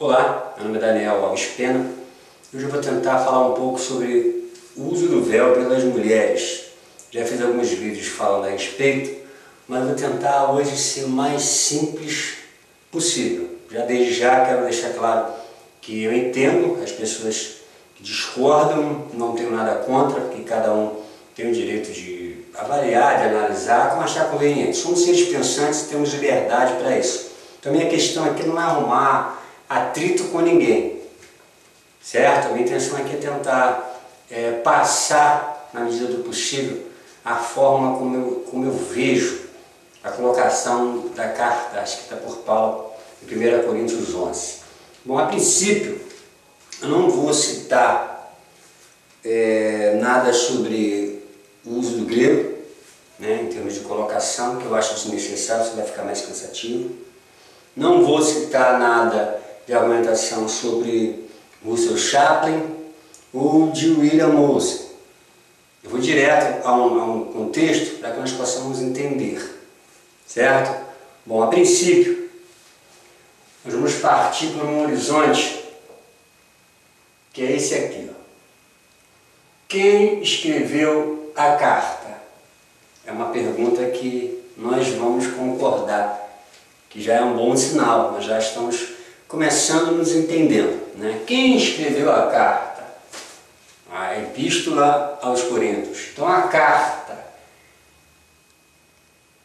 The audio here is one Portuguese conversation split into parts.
Olá, meu nome é Daniel Alves Pena. Hoje eu vou tentar falar um pouco sobre o uso do véu pelas mulheres. Já fiz alguns vídeos falando a respeito, mas vou tentar hoje ser o mais simples possível. Desde já quero deixar claro que eu entendo as pessoas que discordam, não tenho nada contra, porque cada um tem o direito de avaliar, de analisar, como achar conveniente. Somos seres pensantes e temos liberdade para isso. Então a minha questão aqui não é arrumar atrito com ninguém, certo? A minha intenção aqui é tentar passar, na medida do possível, a forma como eu vejo a colocação da carta escrita por Paulo em 1 Coríntios 11. Bom, a princípio, eu não vou citar nada sobre o uso do grego, né, em termos de colocação, que eu acho desnecessário, isso vai ficar mais cansativo. Não vou citar nada de argumentação sobre Russell Chaplin ou de William Mose. Eu vou direto a um contexto para que nós possamos entender, certo? Bom, a princípio, nós vamos partir para um horizonte que é esse aqui, ó. Quem escreveu a carta? É uma pergunta que nós vamos concordar, que já é um bom sinal, nós já estamos começando nos entendendo, né? Quem escreveu a carta? A Epístola aos Coríntios. Então a carta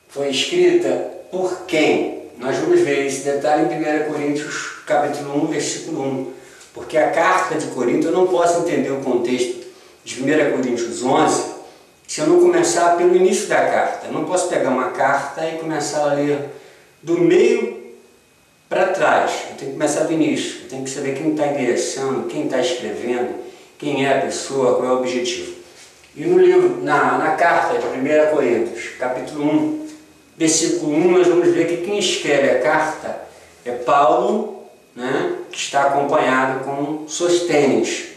foi escrita por quem? Nós vamos ver esse detalhe em 1 Coríntios capítulo 1, versículo 1. Porque a carta de Corinto, eu não posso entender o contexto de 1 Coríntios 11 se eu não começar pelo início da carta. Eu não posso pegar uma carta e começar a ler do meio para trás. Eu tenho que começar do início. Eu tenho que saber quem está endereçando, quem está escrevendo, quem é a pessoa, qual é o objetivo. E no livro, na carta de 1 Coríntios, capítulo 1, versículo 1, nós vamos ver que quem escreve a carta é Paulo, né, que está acompanhado com Sostênes,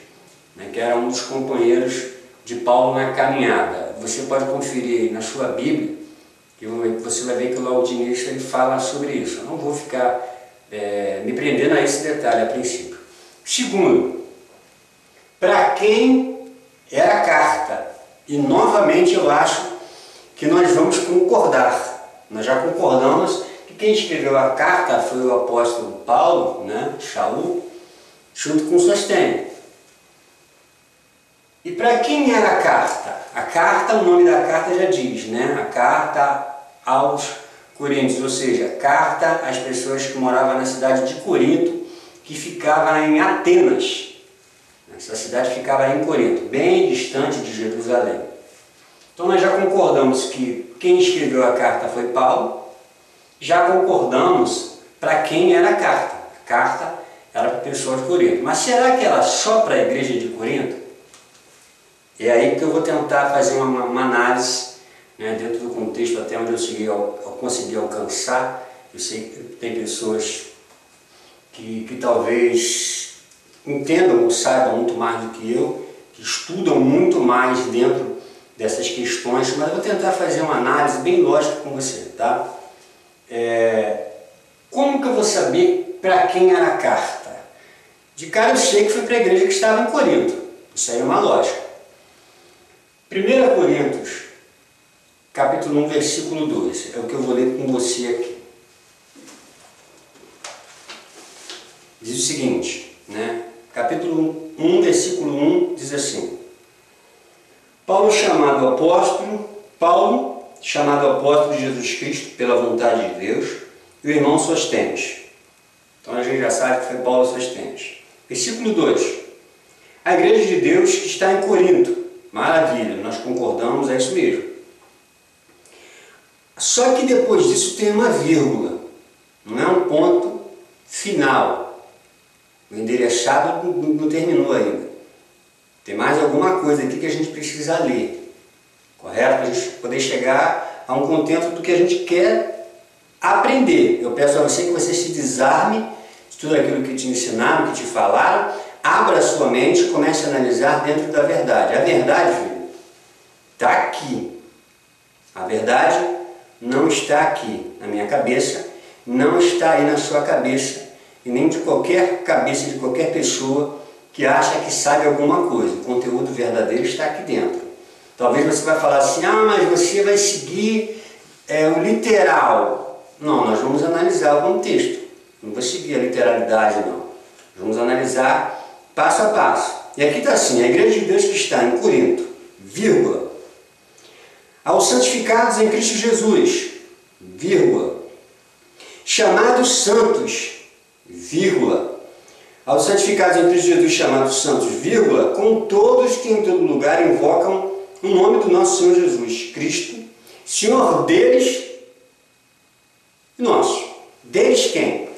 né, que era um dos companheiros de Paulo na caminhada. Você pode conferir na sua Bíblia, que você vai ver que logo de início ele fala sobre isso. Eu não vou ficar me prendendo a esse detalhe a princípio. Segundo, para quem é a carta? E novamente eu acho que nós vamos concordar. Nós já concordamos que quem escreveu a carta foi o apóstolo Paulo, né, Shaul, junto com Sostênio. E para quem era a carta? A carta, o nome da carta já diz, né? A carta aos Coríntios, ou seja, carta às pessoas que moravam na cidade de Corinto, que ficava em Atenas. Essa cidade ficava em Corinto, bem distante de Jerusalém. Então nós já concordamos que quem escreveu a carta foi Paulo, já concordamos para quem era a carta. A carta era para o pessoal de Corinto. Mas será que era só para a igreja de Corinto? É aí que eu vou tentar fazer uma análise, né, dentro do contexto até onde eu consegui alcançar. Eu sei que tem pessoas que talvez entendam ou saibam muito mais do que eu, que estudam muito mais dentro dessas questões, mas eu vou tentar fazer uma análise bem lógica com você, tá? Como que eu vou saber para quem era a carta? De cara eu sei que foi para a igreja que estava em Corinto. Isso aí é uma lógica. 1 Coríntios, capítulo 1, versículo 2, é o que eu vou ler com você aqui. Diz o seguinte, né? Capítulo 1, versículo 1, diz assim: Paulo, chamado apóstolo de Jesus Cristo, pela vontade de Deus, e o irmão Sostênio. Então a gente já sabe que foi Paulo Sostênio. Versículo 2: A igreja de Deus que está em Corinto. Maravilha, nós concordamos, é isso mesmo. Só que depois disso tem uma vírgula, não é um ponto final. O endereçado não terminou ainda. Tem mais alguma coisa aqui que a gente precisa ler, correto? Para a gente poder chegar a um contento do que a gente quer aprender. Eu peço a você que você se desarme de tudo aquilo que te ensinaram, que te falaram, abra a sua mente e comece a analisar dentro da verdade. A verdade, filho, está aqui. A verdade não está aqui na minha cabeça, não está aí na sua cabeça e nem de qualquer cabeça de qualquer pessoa que acha que sabe alguma coisa. O conteúdo verdadeiro está aqui dentro. Talvez você vai falar assim, mas você vai seguir o literal. Não, nós vamos analisar o contexto. Não vou seguir a literalidade, não. Vamos analisar passo a passo. E aqui está assim, a igreja de Deus que está em Corinto, vírgula, aos santificados em Cristo Jesus, vírgula, chamados santos, vírgula, aos santificados em Cristo Jesus, chamados santos, vírgula, com todos que em todo lugar invocam o nome do nosso Senhor Jesus Cristo, Senhor deles e nosso. Deles quem?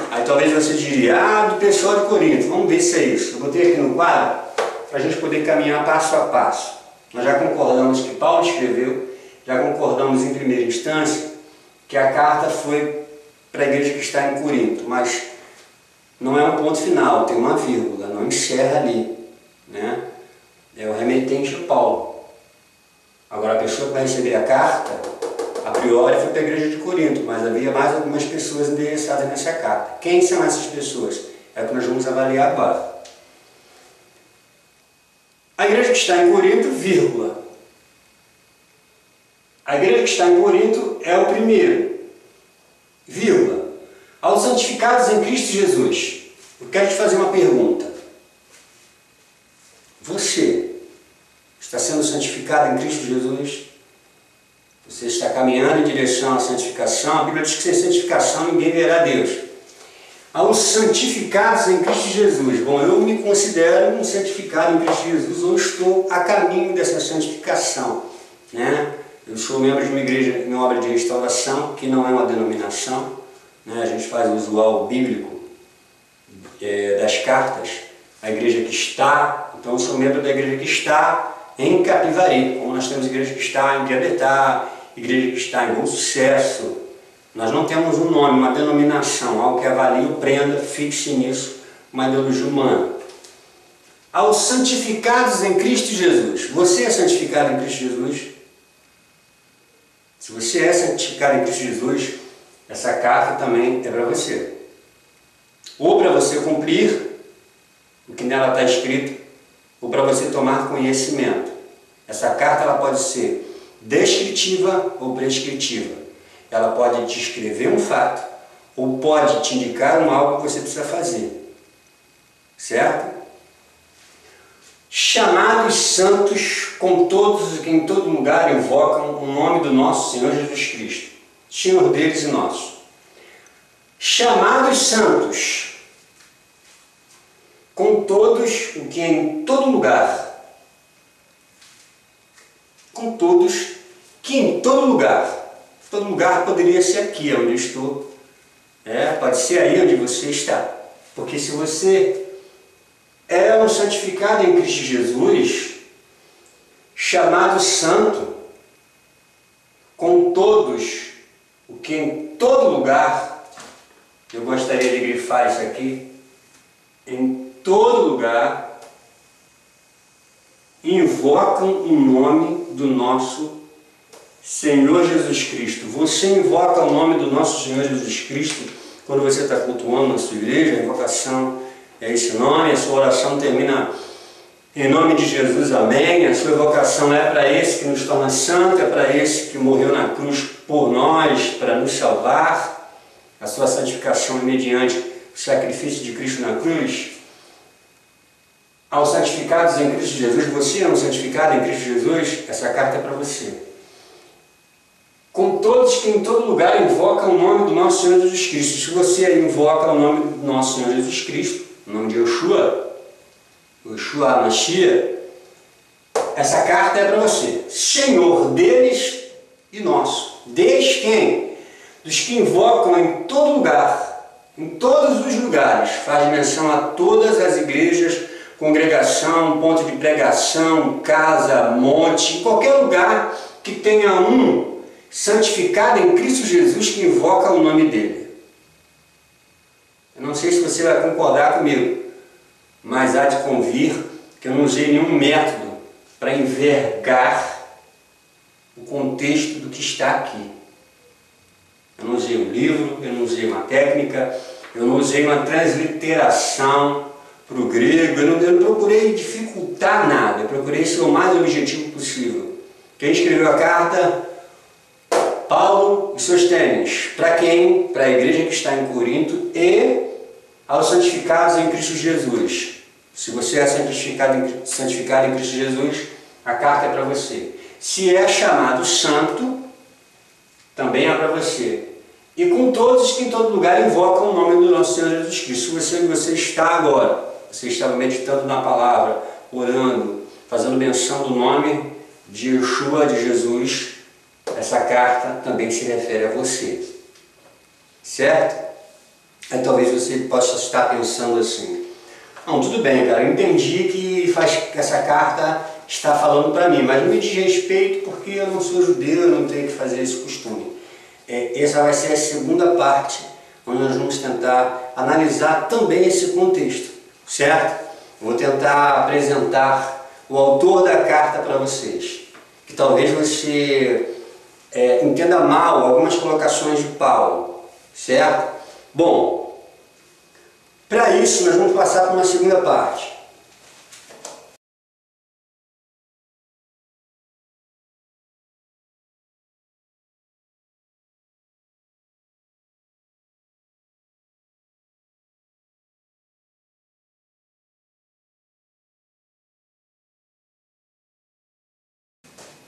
Aí talvez você diria, do pessoal de Corinto, vamos ver se é isso. Eu botei aqui no quadro para a gente poder caminhar passo a passo. Nós já concordamos que Paulo escreveu, já concordamos em primeira instância que a carta foi para a igreja que está em Corinto, mas não é um ponto final, tem uma vírgula, não encerra ali, né? É o remetente Paulo. Agora a pessoa que vai receber a carta, a priori foi para a igreja de Corinto, mas havia mais algumas pessoas endereçadas nessa carta. Quem são essas pessoas? É o que nós vamos avaliar agora. A igreja que está em Corinto, vírgula. A igreja que está em Corinto é o primeiro, vírgula. Aos santificados em Cristo Jesus. Eu quero te fazer uma pergunta. Você está sendo santificado em Cristo Jesus? Você está caminhando em direção à santificação? A Bíblia diz que sem santificação ninguém verá Deus. Aos santificados em Cristo Jesus. Bom, eu me considero um santificado em Cristo Jesus, ou estou a caminho dessa santificação, né? Eu sou membro de uma igreja, uma obra de restauração, que não é uma denominação, né? A gente faz o usual bíblico das cartas, a igreja que está, então eu sou membro da igreja que está em Capivari, como nós temos igreja que está em Piabetá, igreja que está em Bom Sucesso. Nós não temos um nome, uma denominação, algo que avalie, prenda, fixe nisso, uma ideologia humana. Aos santificados em Cristo Jesus. Você é santificado em Cristo Jesus? Se você é santificado em Cristo Jesus, essa carta também é para você. Ou para você cumprir o que nela está escrito, ou para você tomar conhecimento. Essa carta ela pode ser descritiva ou prescritiva. Ela pode te escrever um fato, ou pode te indicar algo que você precisa fazer. Certo? Chamados santos, com todos os que em todo lugar invocam o nome do nosso Senhor Jesus Cristo, Senhor deles e nosso. Chamados santos, com todos o que em todo lugar, com todos que em todo lugar poderia ser aqui onde eu estou, pode ser aí onde você está, porque se você é um santificado em Cristo Jesus, chamado santo, com todos o que em todo lugar, eu gostaria de grifar isso aqui, em todo lugar, invocam o nome do nosso Senhor Jesus Cristo. Você invoca o nome do nosso Senhor Jesus Cristo quando você está cultuando na sua igreja. A invocação é esse nome, a sua oração termina em nome de Jesus, amém. A sua invocação é para esse que nos torna santo, é para esse que morreu na cruz por nós, para nos salvar. A sua santificação é mediante o sacrifício de Cristo na cruz. Aos santificados em Cristo Jesus, você é um santificado em Cristo Jesus, essa carta é para você. Com todos que em todo lugar invocam o nome do nosso Senhor Jesus Cristo. Se você invoca o nome do nosso Senhor Jesus Cristo, o nome de Yeshua Mashiach, essa carta é para você. Senhor deles e nosso. Deles quem? Dos que invocam em todo lugar, em todos os lugares. Faz menção a todas as igrejas, congregação, ponto de pregação, casa, monte, em qualquer lugar que tenha um santificado em Cristo Jesus que invoca o nome dele. Eu não sei se você vai concordar comigo, mas há de convir que eu não usei nenhum método para envergar o contexto do que está aqui. Eu não usei um livro, eu não usei uma técnica, eu não usei uma transliteração para o grego, eu não procurei dificultar nada, eu procurei ser o mais objetivo possível. Quem escreveu a carta? Paulo e Sostênes. Para quem? Para a igreja que está em Corinto e aos santificados em Cristo Jesus. Se você é santificado em Cristo Jesus, a carta é para você. Se é chamado santo, também é para você. E com todos que em todo lugar invocam o nome do nosso Senhor Jesus Cristo. Se você onde você está agora, você estava meditando na palavra, orando, fazendo menção do nome de Yeshua, de Jesus, essa carta também se refere a você. Certo? Aí talvez você possa estar pensando assim, não, tudo bem, cara, eu entendi que essa carta está falando para mim, mas não me diz respeito porque eu não sou judeu, eu não tenho que fazer esse costume. Essa vai ser a segunda parte, onde nós vamos tentar analisar também esse contexto, certo? Vou tentar apresentar o autor da carta para vocês, que talvez você entenda mal algumas colocações de Paulo, certo? Bom, para isso nós vamos passar para uma segunda parte.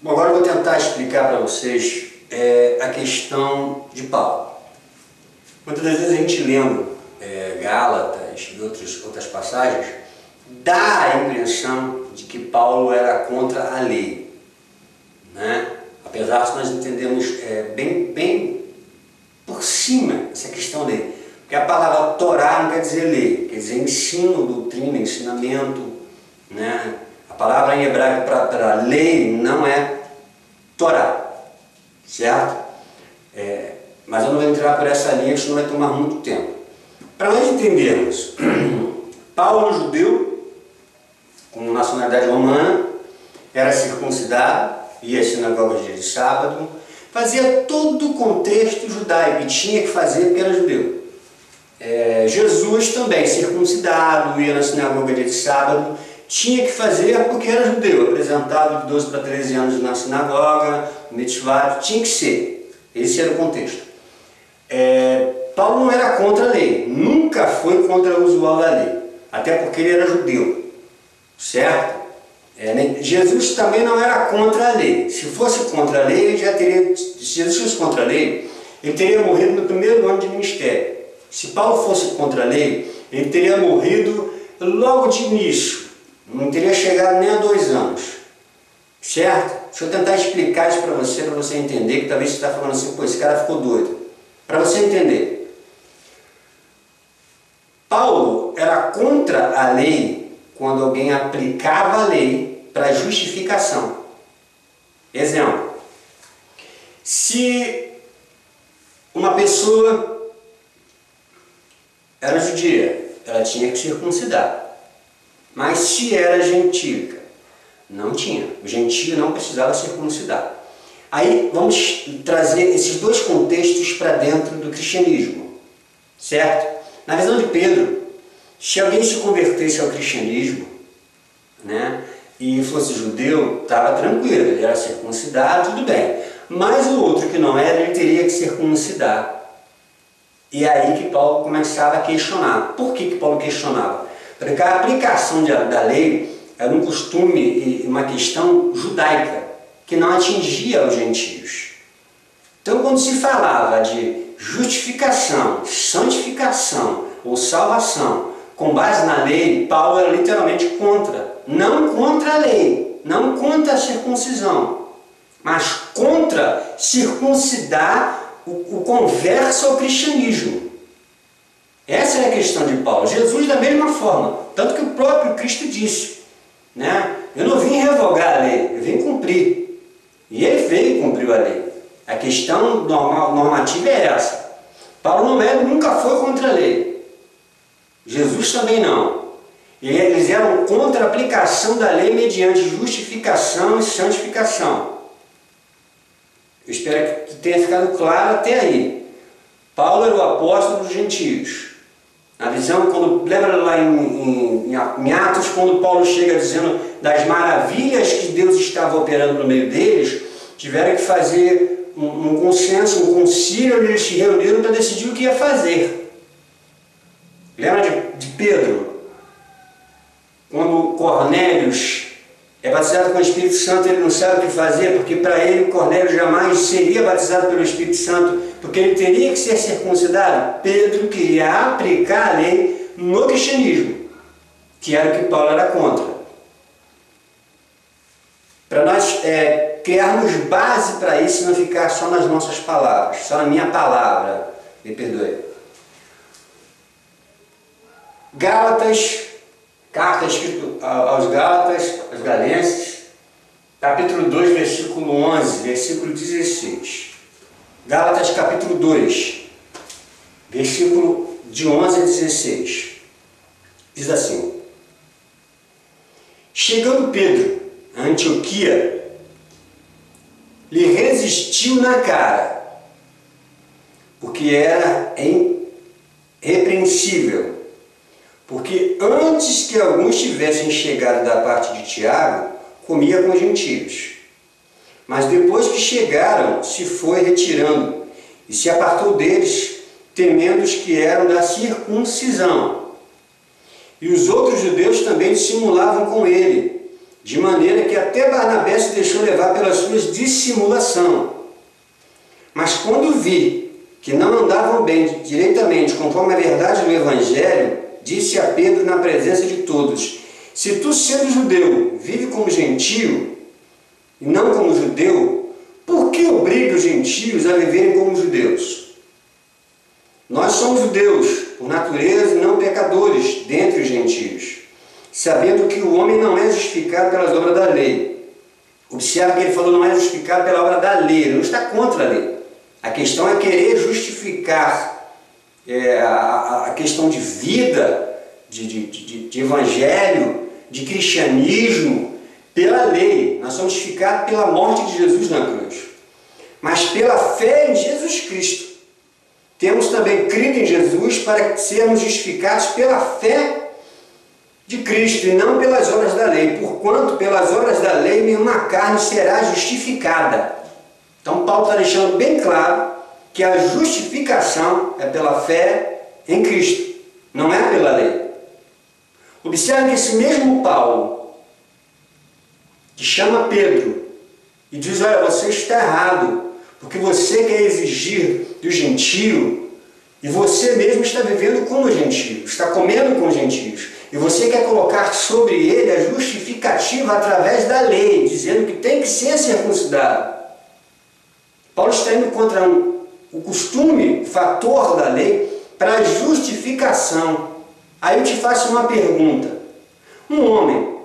Bom, agora eu vou tentar explicar para vocês a questão de Paulo. Muitas das vezes a gente lendo Gálatas e outras passagens, dá a impressão de que Paulo era contra a lei, né? Apesar de nós entendemos bem por cima essa questão da lei. Porque a palavra Torá não quer dizer lei, quer dizer ensino, doutrina, ensinamento, né? A palavra em hebraico para lei não é Torá, certo? Mas eu não vou entrar por essa linha, isso não vai tomar muito tempo. Para nós entendermos, Paulo, judeu, com nacionalidade romana, era circuncidado, ia às sinagogas dia de sábado, fazia todo o contexto judaico, e tinha que fazer porque era judeu. Jesus também, circuncidado, ia na sinagoga dia de sábado, tinha que fazer porque era judeu, apresentado de 12 para 13 anos na sinagoga, mitzvah, tinha que ser. Esse era o contexto. Paulo não era contra a lei, nunca foi contra o usual da lei, até porque ele era judeu, certo? Jesus também não era contra a lei. Se fosse contra a lei, ele já teria, se Jesus fosse contra a lei, ele teria morrido no primeiro ano de ministério. Se Paulo fosse contra a lei, ele teria morrido logo de início. Não teria chegado nem a 2 anos, certo? Deixa eu tentar explicar isso para você entender, que talvez você está falando assim, pô, esse cara ficou doido. Para você entender, Paulo era contra a lei quando alguém aplicava a lei para justificação. Exemplo, se uma pessoa era judia, ela tinha que circuncidar. Mas se era gentílica, não tinha. O gentio não precisava circuncidar. Aí vamos trazer esses dois contextos para dentro do cristianismo, certo? Na visão de Pedro, se alguém se convertesse ao cristianismo, né, e fosse judeu, estava tranquilo, ele era circuncidado, tudo bem. Mas o outro que não era, ele teria que circuncidar. E é aí que Paulo começava a questionar. Por que Paulo questionava? Porque a aplicação da lei era um costume e uma questão judaica, que não atingia os gentios. Então, quando se falava de justificação, santificação ou salvação com base na lei, Paulo era literalmente contra. Não contra a lei, não contra a circuncisão, mas contra circuncidar o converso ao cristianismo. Essa é a questão de Paulo. Jesus da mesma forma, tanto que o próprio Cristo disse, né? Eu não vim revogar a lei, eu vim cumprir. E ele veio e cumpriu a lei. A questão normativa é essa. Paulo nunca foi contra a lei. Jesus também não. E eles eram contra a aplicação da lei mediante justificação e santificação. Eu espero que tenha ficado claro até aí. Paulo era o apóstolo dos gentios. A visão, quando lembra lá em Atos, quando Paulo chega dizendo das maravilhas que Deus estava operando no meio deles, tiveram que fazer um consenso, um concílio, onde eles se reuniram para decidir o que ia fazer. Lembra de Pedro? Quando Cornélios é batizado com o Espírito Santo, ele não sabe o que fazer, porque para ele Cornélio jamais seria batizado pelo Espírito Santo, porque ele teria que ser circuncidado. Pedro queria aplicar a lei no cristianismo, que era o que Paulo era contra. Para nós criarmos base para isso e não ficar só nas nossas palavras, só na minha palavra, me perdoe. Gálatas, carta escrita aos Gálatas, aos Galenses, capítulo 2, versículo 11, versículo 16. Gálatas, capítulo 2, versículo de 11 a 16. Diz assim: chegando Pedro a Antioquia, lhe resistiu na cara, porque era irrepreensível. Porque antes que alguns tivessem chegado da parte de Tiago, comia com os gentios. Mas depois que chegaram, se foi retirando, e se apartou deles, temendo os que eram da circuncisão. E os outros judeus também dissimulavam com ele, de maneira que até Barnabé se deixou levar pelas suas dissimulação. Mas quando vi que não andavam bem direitamente conforme a verdade do Evangelho, disse a Pedro na presença de todos: se tu, sendo judeu, vive como gentio e não como judeu, por que obriga os gentios a viverem como judeus? Nós somos judeus, por natureza, e não pecadores dentre os gentios, sabendo que o homem não é justificado pelas obras da lei. Observe que ele falou não é justificado pela obra da lei, ele não está contra a lei. A questão é querer justificar a questão de vida, de evangelho, de cristianismo, pela lei. Nós somos justificados pela morte de Jesus na cruz. Mas pela fé em Jesus Cristo. Temos também crido em Jesus para sermos justificados pela fé de Cristo e não pelas obras da lei. Porquanto pelas obras da lei nenhuma carne será justificada. Então Paulo está deixando bem claro que a justificação é pela fé em Cristo, não é pela lei. Observe que esse mesmo Paulo, que chama Pedro e diz: olha, você está errado, porque você quer exigir do gentio e você mesmo está vivendo como gentio, está comendo com os gentios, e você quer colocar sobre ele a justificativa através da lei, dizendo que tem que ser circuncidado. Paulo está indo contra o costume, o fator da lei, para a justificação. Aí eu te faço uma pergunta. Um homem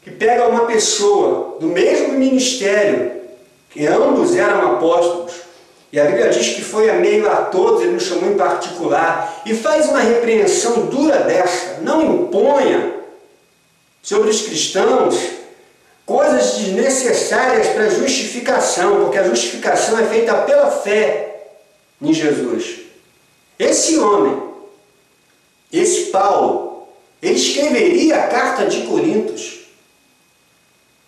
que pega uma pessoa do mesmo ministério, que ambos eram apóstolos, e a Bíblia diz que foi a meio a todos, ele nos chamou em particular, e faz uma repreensão dura dessa, não imponha sobre os cristãos coisas desnecessárias para justificação, porque a justificação é feita pela fé em Jesus. Esse homem, esse Paulo, ele escreveria a carta de Coríntios,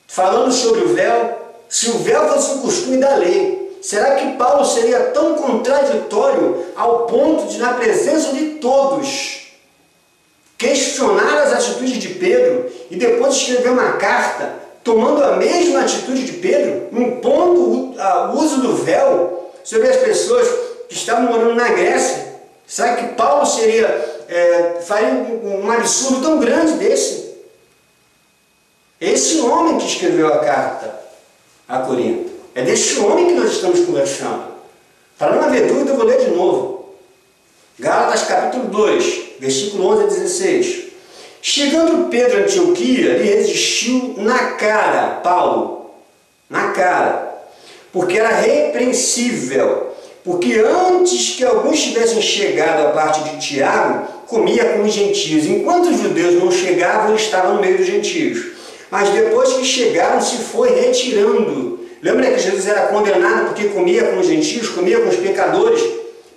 falando sobre o véu. Se o véu fosse o costume da lei, será que Paulo seria tão contraditório ao ponto de, na presença de todos, questionar as atitudes de Pedro e depois escrever uma carta tomando a mesma atitude de Pedro, impondo o uso do véu sobre as pessoas que estavam morando na Grécia? Será que Paulo faria um absurdo tão grande desse? Esse homem que escreveu a carta a Corinto. É desse homem que nós estamos conversando. Para não haver dúvida, eu vou ler de novo. Gálatas capítulo 2, versículo 11 a 16. Chegando Pedro a Antioquia, lhe resistiu na cara, Paulo, na cara, porque era repreensível, porque antes que alguns tivessem chegado à parte de Tiago, comia com os gentios. Enquanto os judeus não chegavam, ele estava no meio dos gentios. Mas depois que chegaram, se foi retirando, Lembra que Jesus era condenado porque comia com os gentios, comia com os pecadores?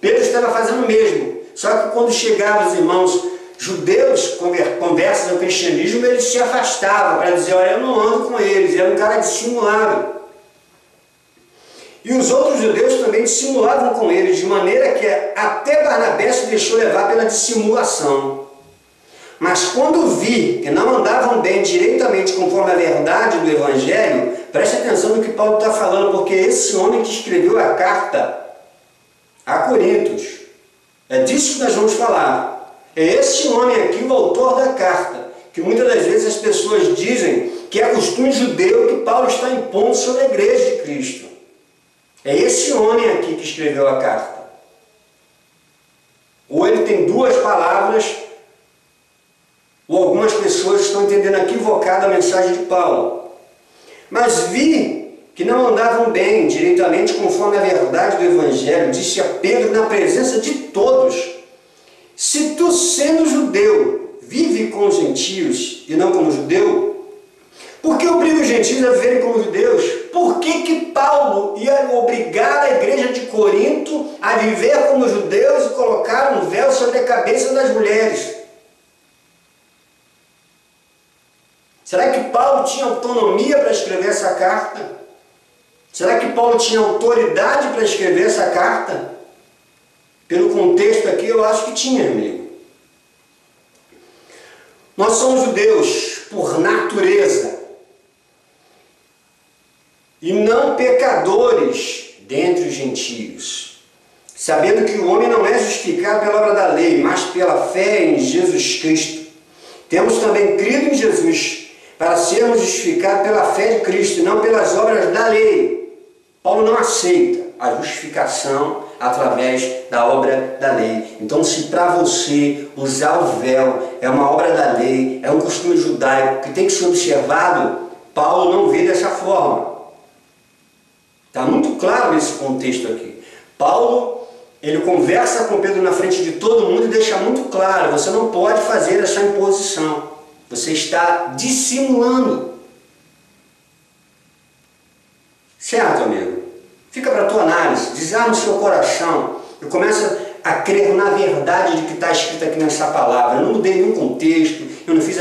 Pedro estava fazendo o mesmo. Só que quando chegavam os irmãos judeus conversos ao cristianismo, ele se afastava para dizer, olha, eu não ando com eles, era um cara dissimulado. E os outros judeus também dissimulavam com eles, de maneira que até Barnabé se deixou levar pela dissimulação. Mas quando vi que não andavam bem diretamente conforme a verdade do Evangelho, preste atenção no que Paulo está falando, porque esse homem que escreveu a carta a Coríntios, é disso que nós vamos falar. É esse homem aqui, o autor da carta, que muitas das vezes as pessoas dizem que é costume judeu que Paulo está impondo sobre a igreja de Cristo. É esse homem aqui que escreveu a carta. Ou ele tem duas palavras, ou algumas pessoas estão entendendo equivocada a mensagem de Paulo. Mas vi que não andavam bem diretamente conforme a verdade do Evangelho, disse a Pedro na presença de todos. Se tu, sendo judeu, vive com os gentios e não como judeu, por que obriga os gentios a viverem como judeus? Por que Paulo ia obrigar a igreja de Corinto a viver como judeus e colocar um véu sobre a cabeça das mulheres? Será que Paulo tinha autonomia para escrever essa carta? Será que Paulo tinha autoridade para escrever essa carta? Pelo contexto aqui, eu acho que tinha, amigo. Nós somos judeus por natureza e não pecadores dentre os gentios, sabendo que o homem não é justificado pela obra da lei, mas pela fé em Jesus Cristo. Temos também crido em Jesus para sermos justificados pela fé de Cristo e não pelas obras da lei. Paulo não aceita a justificação através da obra da lei. Então, se para você usar o véu é uma obra da lei, é um costume judaico que tem que ser observado, Paulo não vê dessa forma. Está muito claro nesse contexto aqui. Paulo, ele conversa com Pedro na frente de todo mundo e deixa muito claro, você não pode fazer essa imposição. Você está dissimulando. Certo, amigo? Fica para a tua análise, desarma o seu coração e começa a crer na verdade de que está escrito aqui nessa palavra. Eu não mudei nenhum contexto, eu não fiz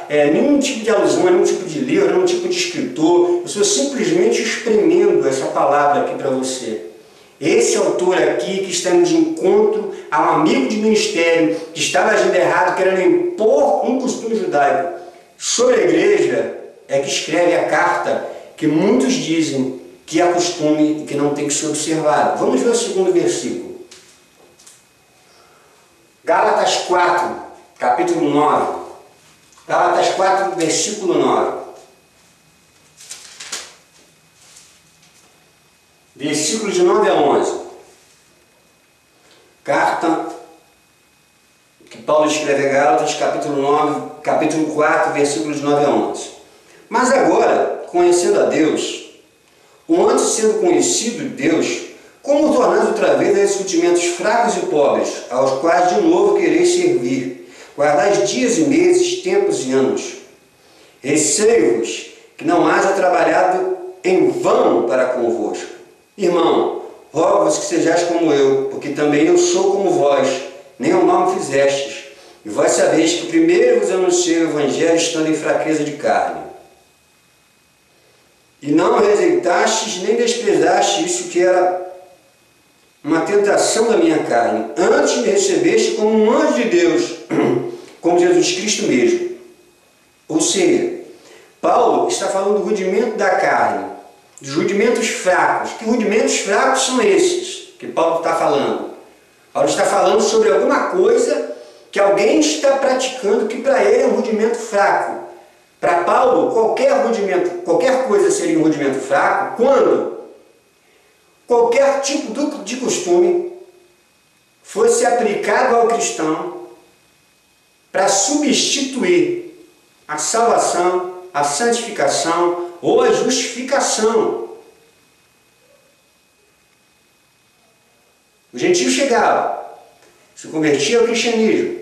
nenhum tipo de alusão, nenhum tipo de livro, nenhum tipo de escritor. Eu estou simplesmente exprimindo essa palavra aqui para você. Esse autor aqui que está indo de encontro a um amigo de ministério que estava agindo errado, querendo impor um costume judaico sobre a igreja, é que escreve a carta que muitos dizem que é costume e que não tem que ser observado. Vamos ver o segundo versículo. Gálatas 4, capítulo 9. Gálatas 4, versículo 9. Versículos de 9 a 11. Carta que Paulo escreve a Gálatas, capítulo 4, versículos de 9 a 11. Mas agora, conhecendo a Deus, ou antes sendo conhecido Deus, como tornar outra vez a esses sentimentos fracos e pobres, aos quais de novo quereis servir, guardais dias e meses, tempos e anos. Receio-vos que não haja trabalhado em vão para convosco. Irmão, rogo-vos que sejais como eu, porque também eu sou como vós, nem o mal me fizestes. E vós sabeis que primeiro vos anunciei o Evangelho estando em fraqueza de carne. E não rejeitastes nem desprezastes isso que era uma tentação da minha carne. Antes me recebeste como um anjo de Deus, como Jesus Cristo mesmo. Ou seja, Paulo está falando do rudimento da carne, dos rudimentos fracos. Que rudimentos fracos são esses que Paulo está falando? Paulo está falando sobre alguma coisa que alguém está praticando que para ele é um rudimento fraco. Para Paulo, qualquer coisa seria um rudimento fraco quando qualquer tipo de costume fosse aplicado ao cristão para substituir a salvação, a santificação ou a justificação. O gentio chegava, se convertia ao cristianismo.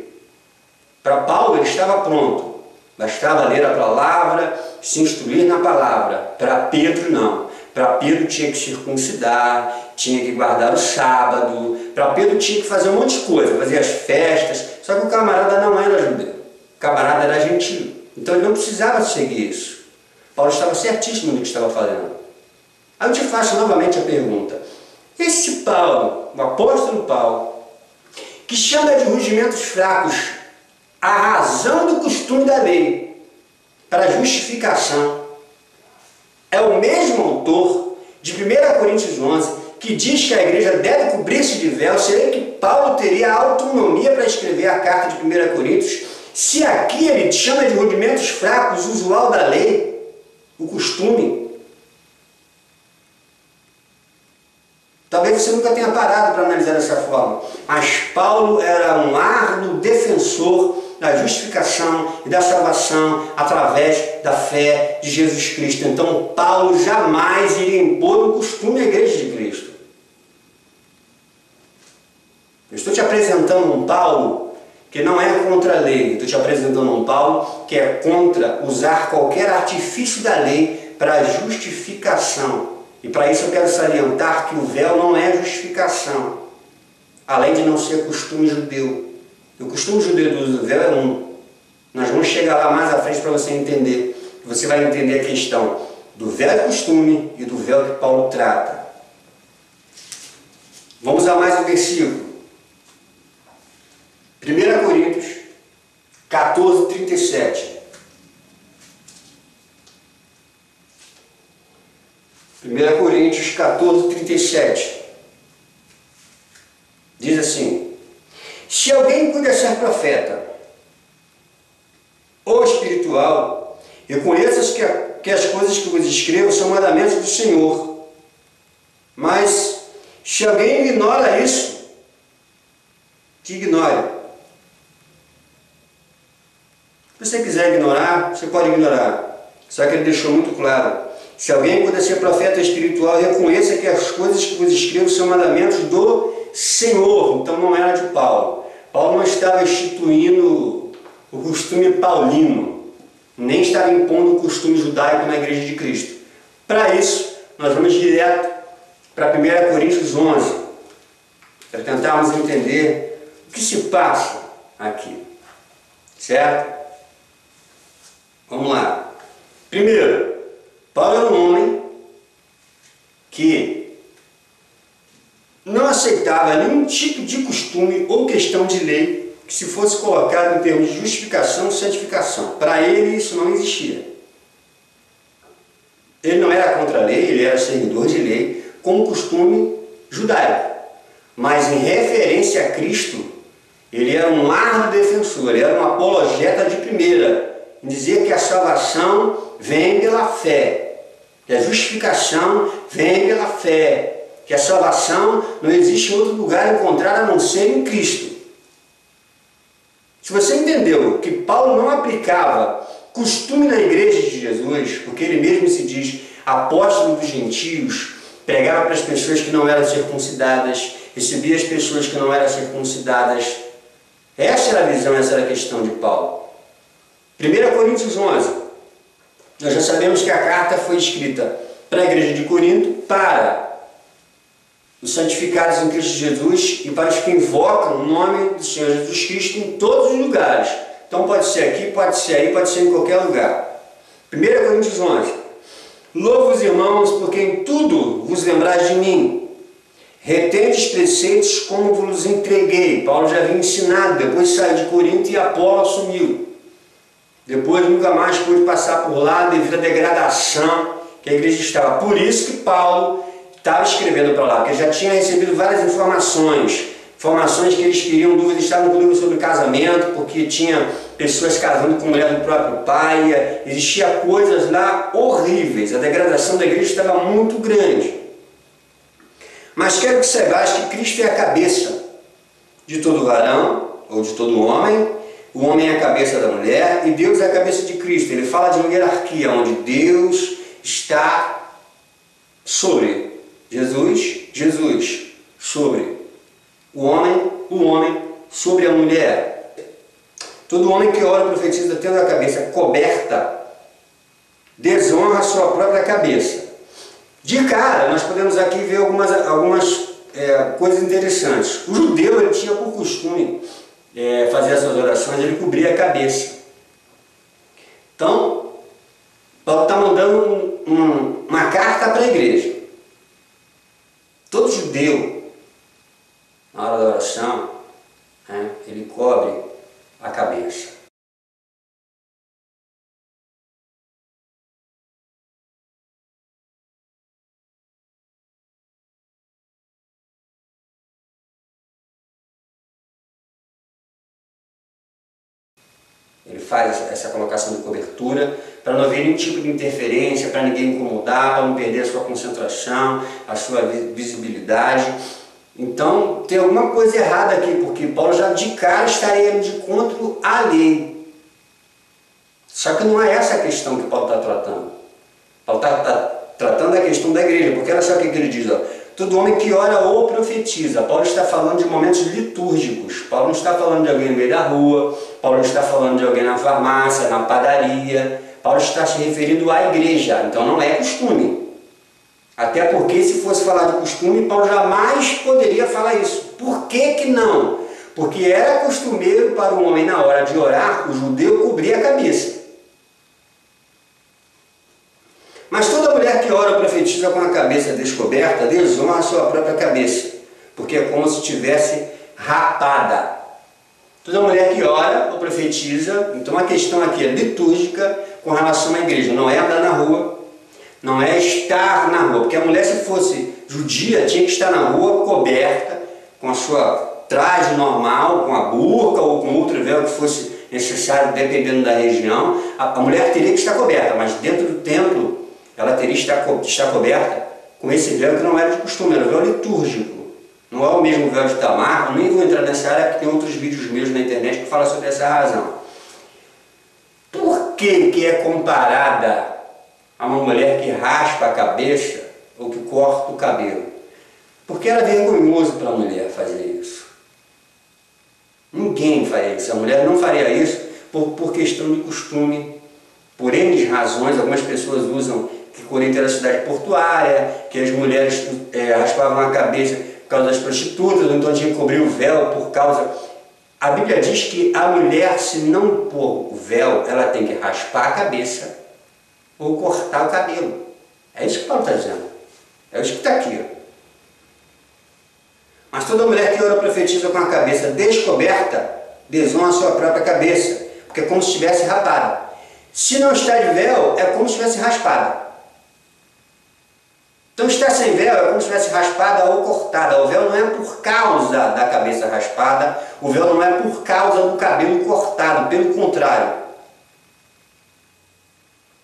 Para Paulo ele estava pronto, bastava ler a palavra, se instruir na palavra. Para Pedro não. Para Pedro tinha que circuncidar, tinha que guardar o sábado, para Pedro tinha que fazer um monte de coisa, fazer as festas, só que o camarada não era judeu, o camarada era gentio, então ele não precisava seguir isso. Paulo estava certíssimo no que estava fazendo. Aí eu te faço novamente a pergunta, esse Paulo, o apóstolo Paulo, que chama de rudimentos fracos a razão do costume da lei para justificação, é o mesmo autor de 1 Coríntios 11 que diz que a igreja deve cobrir-se de véu. Seria que Paulo teria autonomia para escrever a carta de 1 Coríntios se aqui ele chama de rudimentos fracos o usual da lei, o costume? Talvez você nunca tenha parado para analisar dessa forma, mas Paulo era um árduo defensor da justificação e da salvação através da fé de Jesus Cristo. Então Paulo jamais iria impor um costume à igreja de Cristo. Eu estou te apresentando um Paulo que não é contra a lei, estou te apresentando um Paulo que é contra usar qualquer artifício da lei para a justificação. E para isso eu quero salientar que o véu não é justificação, além de não ser costume judeu. O costume judeu do uso do véu é um. Nós vamos chegar lá mais à frente para você entender. Você vai entender a questão do véu de costume e do véu que Paulo trata. Vamos a mais um versículo. 1 Coríntios 14, 37. 1 Coríntios 14, 37. Diz assim: se alguém cuida ser profeta ou espiritual, reconheças que as coisas que vos escrevo são mandamentos do Senhor. Mas se alguém ignora isso, que ignore. Se você quiser ignorar, você pode ignorar. Só que ele deixou muito claro. Se alguém puder ser profeta espiritual, reconheça que as coisas que vos escrevo são mandamentos do Senhor. Então não era de Paulo. Paulo não estava instituindo o costume paulino, nem estava impondo o costume judaico na igreja de Cristo. Para isso, nós vamos direto para 1 Coríntios 11, para tentarmos entender o que se passa aqui. Certo? Vamos lá. Primeiro, Paulo era um homem que não aceitava nenhum tipo de costume ou questão de lei que se fosse colocado em termos de justificação ou santificação. Para ele isso não existia. Ele não era contra a lei, ele era seguidor de lei, com o costume judaico. Mas em referência a Cristo, ele era um árduo defensor, ele era um apologeta de primeira, em dizer que a salvação vem pela fé, que a justificação vem pela fé, que a salvação não existe em outro lugar encontrada a não ser em Cristo. Se você entendeu que Paulo não aplicava costume na igreja de Jesus, porque ele mesmo se diz apóstolo dos gentios, pregava para as pessoas que não eram circuncidadas, recebia as pessoas que não eram circuncidadas, essa era a visão, essa era a questão de Paulo. 1 Coríntios 11, nós já sabemos que a carta foi escrita para a igreja de Corinto, para os santificados em Cristo Jesus e para os que invocam o nome do Senhor Jesus Cristo em todos os lugares. Então pode ser aqui, pode ser aí, pode ser em qualquer lugar. 1 Coríntios 11. Louvo os irmãos, porque em tudo vos lembrais de mim. Retendes preceitos como vos entreguei. Paulo já havia ensinado, depois saiu de Corinto e Apolo assumiu. Depois nunca mais pôde passar por lá devido à degradação que a igreja estava. Por isso que Paulo estava escrevendo para lá, porque já tinha recebido várias informações que eles queriam, dúvidas, estavam com dúvidas sobre casamento, porque tinha pessoas casando com mulher do próprio pai, existia coisas lá horríveis, a degradação da igreja estava muito grande. Mas quero que saibais que Cristo é a cabeça de todo varão, ou de todo homem, o homem é a cabeça da mulher e Deus é a cabeça de Cristo. Ele fala de uma hierarquia, onde Deus está sobre Jesus sobre o homem sobre a mulher. Todo homem que ora e profetiza tendo a cabeça coberta, desonra a sua própria cabeça. De cara, nós podemos aqui ver algumas coisas interessantes. O judeu ele tinha por costume fazer essas orações, ele cobria a cabeça. Então, Paulo está mandando uma carta para a igreja. Todo judeu, na hora da oração, ele cobre a cabeça. Ele faz essa colocação de cobertura para não haver nenhum tipo de interferência, para ninguém incomodar, para não perder a sua concentração, a sua visibilidade. Então tem alguma coisa errada aqui, porque Paulo já de cara estaria indo de encontro à lei. Só que não é essa a questão que Paulo está tratando. Paulo está tratando a questão da igreja, porque olha só o que ele diz, ó. Todo homem que ora ou profetiza. Paulo está falando de momentos litúrgicos. Paulo não está falando de alguém no meio da rua. Paulo não está falando de alguém na farmácia, na padaria. Paulo está se referindo à igreja. Então não é costume. Até porque se fosse falar de costume, Paulo jamais poderia falar isso. Por que que não? Porque era costumeiro para o homem na hora de orar, o judeu cobrir a cabeça. Mas toda mulher que ora ou profetiza com a cabeça descoberta desonra a sua própria cabeça, porque é como se estivesse rapada. Toda mulher que ora ou profetiza, então a questão aqui é litúrgica com relação à igreja, não é andar na rua, não é estar na rua, porque a mulher, se fosse judia, tinha que estar na rua coberta, com a sua traje normal, com a burca ou com outro véu que fosse necessário, dependendo da região. A mulher teria que estar coberta, mas dentro do templo ela teria que estar coberta com esse véu que não era de costume, era o véu litúrgico. Não é o mesmo véu de Tamar, nem vou entrar nessa área, porque tem outros vídeos meus na internet que falam sobre essa razão. Por que é comparada a uma mulher que raspa a cabeça ou que corta o cabelo? Porque era vergonhoso para a mulher fazer isso. Ninguém faria isso. A mulher não faria isso por questão de costume, por N razões. Algumas pessoas usam que Corinto era cidade portuária, que as mulheres raspavam a cabeça por causa das prostitutas, ou então tinha que cobrir o véu por causa... A Bíblia diz que a mulher, se não pôr o véu, ela tem que raspar a cabeça ou cortar o cabelo. É isso que Paulo está dizendo. É isso que está aqui. Ó. Mas toda mulher que ora profetiza com a cabeça descoberta desonra a sua própria cabeça, porque é como se estivesse rapada. Se não está de véu, é como se estivesse raspada. Então estar sem véu é como se estivesse raspada ou cortada. O véu não é por causa da cabeça raspada, o véu não é por causa do cabelo cortado, pelo contrário.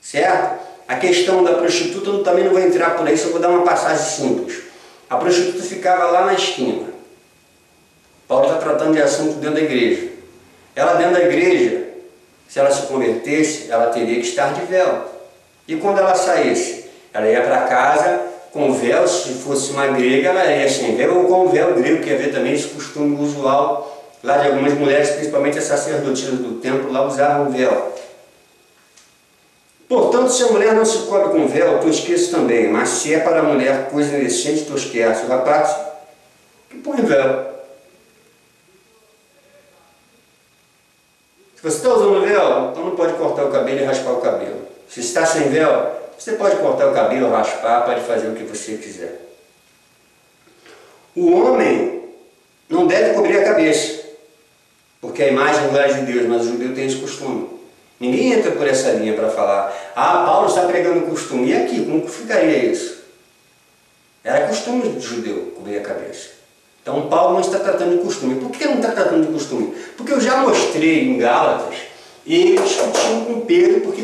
Certo? A questão da prostituta eu também não vou entrar por aí, só vou dar uma passagem simples. A prostituta ficava lá na esquina. Paulo está tratando de assunto dentro da igreja. Ela dentro da igreja, se ela se convertesse, ela teria que estar de véu. E quando ela saísse, ela ia para casa com véu. Se fosse uma grega, ela ia sem véu, ou com o véu grego, que ia ver também esse costume usual lá de algumas mulheres, principalmente as sacerdotisas do templo, lá usavam véu. Portanto, se a mulher não se cobre com véu, tu esqueças também, mas se é para a mulher coisa indecente, tu esquece. O rapaz que põe véu. Se você está usando véu, então não pode cortar o cabelo e raspar o cabelo. Se está sem véu, você pode cortar o cabelo, raspar, pode fazer o que você quiser. O homem não deve cobrir a cabeça, porque a imagem é a glória de Deus, mas o judeu tem esse costume. Ninguém entra por essa linha para falar, Paulo está pregando costume. E aqui, como ficaria isso? Era costume do judeu cobrir a cabeça. Então Paulo não está tratando de costume. Por que não está tratando de costume? Porque eu já mostrei em Gálatas, eles discutiam com Pedro, porque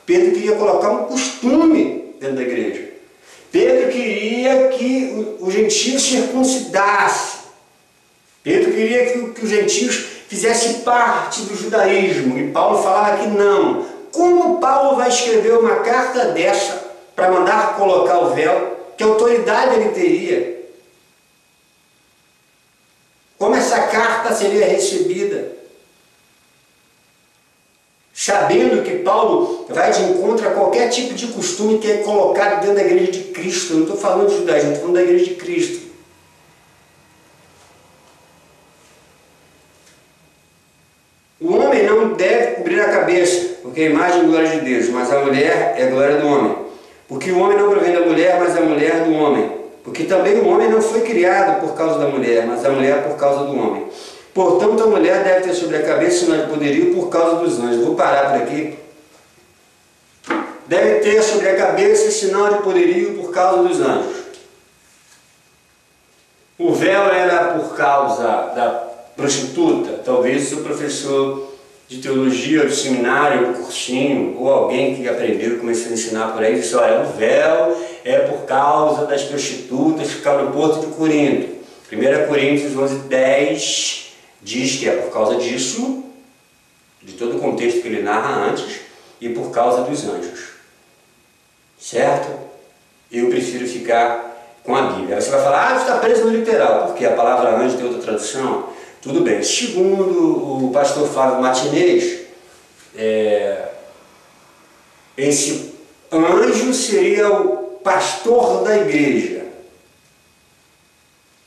Pedro queria colocar um costume dentro da igreja. Pedro queria que os gentios circuncidassem. Pedro queria que os gentios fizessem parte do judaísmo. E Paulo falava que não. Como Paulo vai escrever uma carta dessa para mandar colocar o véu? Que autoridade ele teria? Como essa carta seria recebida? sabendo que Paulo vai de encontro a qualquer tipo de costume que é colocado dentro da igreja de Cristo. Eu não estou falando de judaísmo, estou falando da igreja de Cristo. O homem não deve cobrir a cabeça, porque é a imagem e glória de Deus, mas a mulher é a glória do homem. Porque o homem não provém da mulher, mas a mulher do homem. Porque também o homem não foi criado por causa da mulher, mas a mulher por causa do homem. Portanto, a mulher deve ter sobre a cabeça sinal de poderio por causa dos anjos. Vou parar por aqui. Deve ter sobre a cabeça sinal de poderio por causa dos anjos. O véu era por causa da prostituta. Talvez o seu professor de teologia, do seminário, do cursinho, ou alguém que aprendeu e começou a ensinar por aí, disse: olha, o véu é por causa das prostitutas que ficavam no porto de Corinto. 1 Coríntios 11:10 diz que é por causa disso, de todo o contexto que ele narra antes, e por causa dos anjos. Certo? Eu prefiro ficar com a Bíblia. Aí você vai falar: ah, você está preso no literal. Por quê? A palavra anjo tem outra tradução? Tudo bem. Segundo o pastor Flávio Martinez, esse anjo seria o pastor da igreja.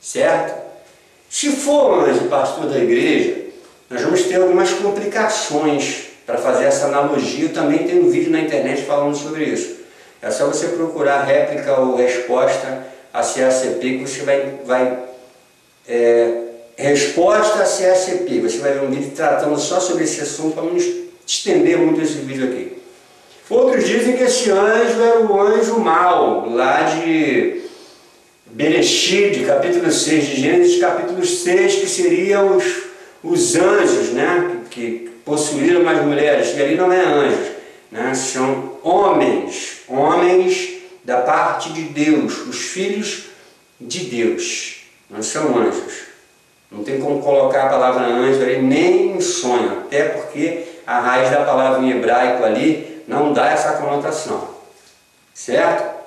Certo? Se for anjo pastor da igreja, nós vamos ter algumas complicações para fazer essa analogia. Eu também tenho um vídeo na internet falando sobre isso. É só você procurar réplica ou resposta a CACP que você vai resposta a CACP. Você vai ver um vídeo tratando só sobre esse assunto para não estender muito esse vídeo aqui. Outros dizem que esse anjo era o anjo mau, lá de Bereshit, capítulo 6 de Gênesis, capítulo 6, que seriam os anjos, né, que possuíram as mulheres, e ali não é anjos, né, são homens da parte de Deus, os filhos de Deus, não são anjos. Não tem como colocar a palavra anjo ali nem em sonho, até porque a raiz da palavra em hebraico ali não dá essa conotação, certo?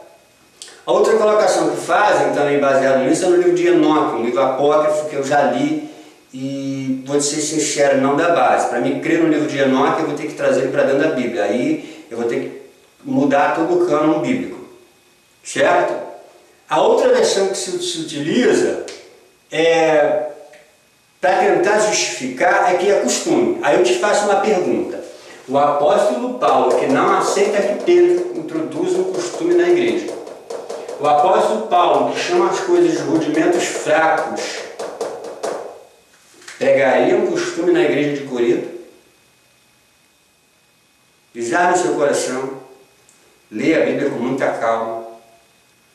A outra colocação que fazem, também baseado nisso, é no livro de Enoque, um livro apócrifo que eu já li e, vou ser sincero, não dá base. Para mim crer no livro de Enoque, eu vou ter que trazer ele para dentro da Bíblia. Aí eu vou ter que mudar todo o cânon bíblico, certo? A outra versão que se utiliza para tentar justificar é que é costume. Aí eu te faço uma pergunta. O apóstolo Paulo, que não aceita que Pedro introduza um costume na igreja, o apóstolo Paulo, que chama as coisas de rudimentos fracos, pregaria um costume na igreja de Corinto? Examine seu coração, leia a Bíblia com muita calma.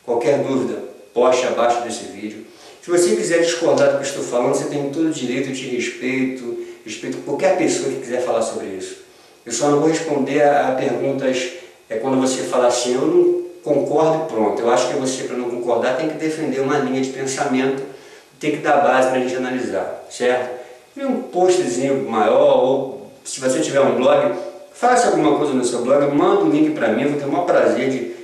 Qualquer dúvida, poste abaixo desse vídeo. Se você quiser discordar do que eu estou falando, você tem todo o direito, eu te respeito qualquer pessoa que quiser falar sobre isso. Eu só não vou responder a perguntas quando você fala assim: eu não concordo e pronto. Eu acho que você, para não concordar, tem que defender uma linha de pensamento, tem que dar base para a gente analisar, certo? E um postzinho maior, ou se você tiver um blog, faça alguma coisa no seu blog, manda um link para mim, eu vou ter o maior prazer de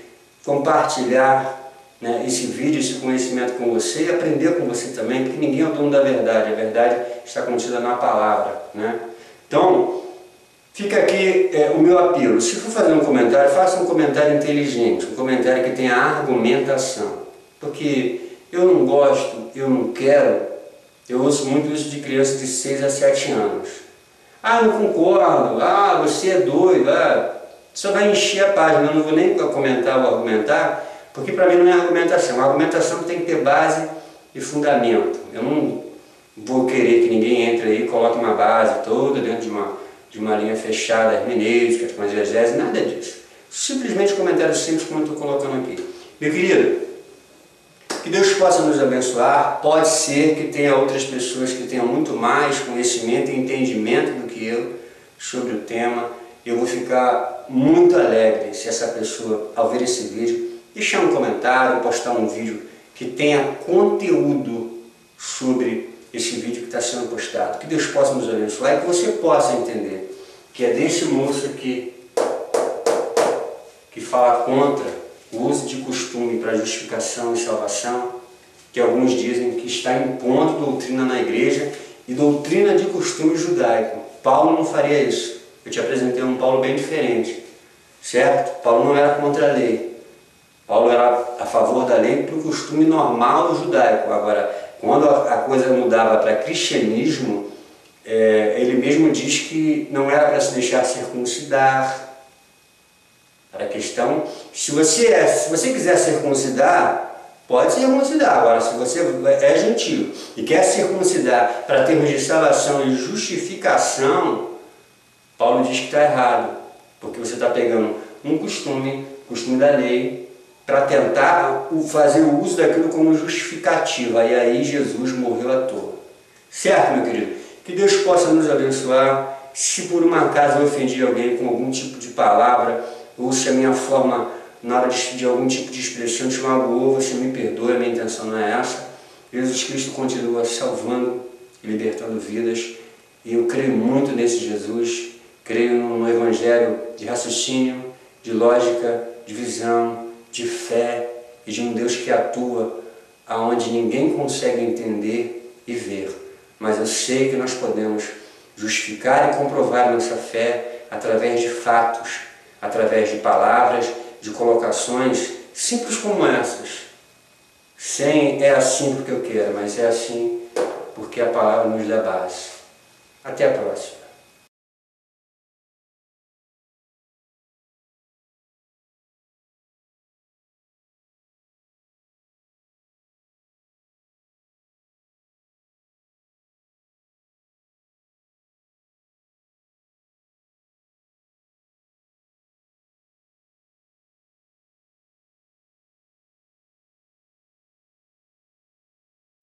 compartilhar, né, esse vídeo, esse conhecimento com você e aprender com você também, porque ninguém é o dono da verdade, a verdade está contida na palavra, né? Então, fica aqui o meu apelo. Se for fazer um comentário, faça um comentário inteligente, um comentário que tenha argumentação, porque eu não gosto, eu não quero, eu ouço muito isso de crianças de 6 a 7 anos. Ah, não concordo, ah, você é doido, ah, só vai encher a página, eu não vou nem comentar ou argumentar, porque para mim não é argumentação. A argumentação tem que ter base e fundamento. Eu não vou querer que ninguém entre aí e coloque uma base toda dentro de uma linha fechada, hermenêutica, com exegese, nada disso. Simplesmente comentários simples como eu estou colocando aqui. Meu querido, que Deus possa nos abençoar. Pode ser que tenha outras pessoas que tenham muito mais conhecimento e entendimento do que eu sobre o tema. Eu vou ficar muito alegre se essa pessoa, ao ver esse vídeo, deixar um comentário, postar um vídeo que tenha conteúdo sobre esse vídeo que está sendo postado. Que Deus possa nos abençoar e que você possa entender que é desse moço aqui que fala contra o uso de costume para justificação e salvação, que alguns dizem que está impondo doutrina na igreja e doutrina de costume judaico. Paulo não faria isso. eu te apresentei um Paulo bem diferente, certo? Paulo não era contra a lei. Paulo era a favor da lei para o costume normal judaico. Agora, quando a coisa mudava para cristianismo, ele mesmo diz que não era para se deixar circuncidar. Era a questão, se você quiser circuncidar, pode circuncidar. Agora, se você é gentio e quer circuncidar para termos de salvação e justificação, Paulo diz que está errado, porque você está pegando um costume da lei, para tentar fazer o uso daquilo como justificativa. E aí Jesus morreu à toa. Certo, meu querido? Que Deus possa nos abençoar. Se por um acaso eu ofendi alguém com algum tipo de palavra, ou se a minha forma, na hora de algum tipo de expressão, te magoou, você me perdoe, a minha intenção não é essa. Jesus Cristo continua salvando e libertando vidas. E eu creio muito nesse Jesus. Creio no Evangelho de raciocínio, de lógica, de visão, de fé e de um Deus que atua aonde ninguém consegue entender e ver. Mas eu sei que nós podemos justificar e comprovar nossa fé através de fatos, através de palavras, de colocações simples como essas. Sem é assim porque eu quero, mas é assim porque a palavra nos dá base. Até a próxima.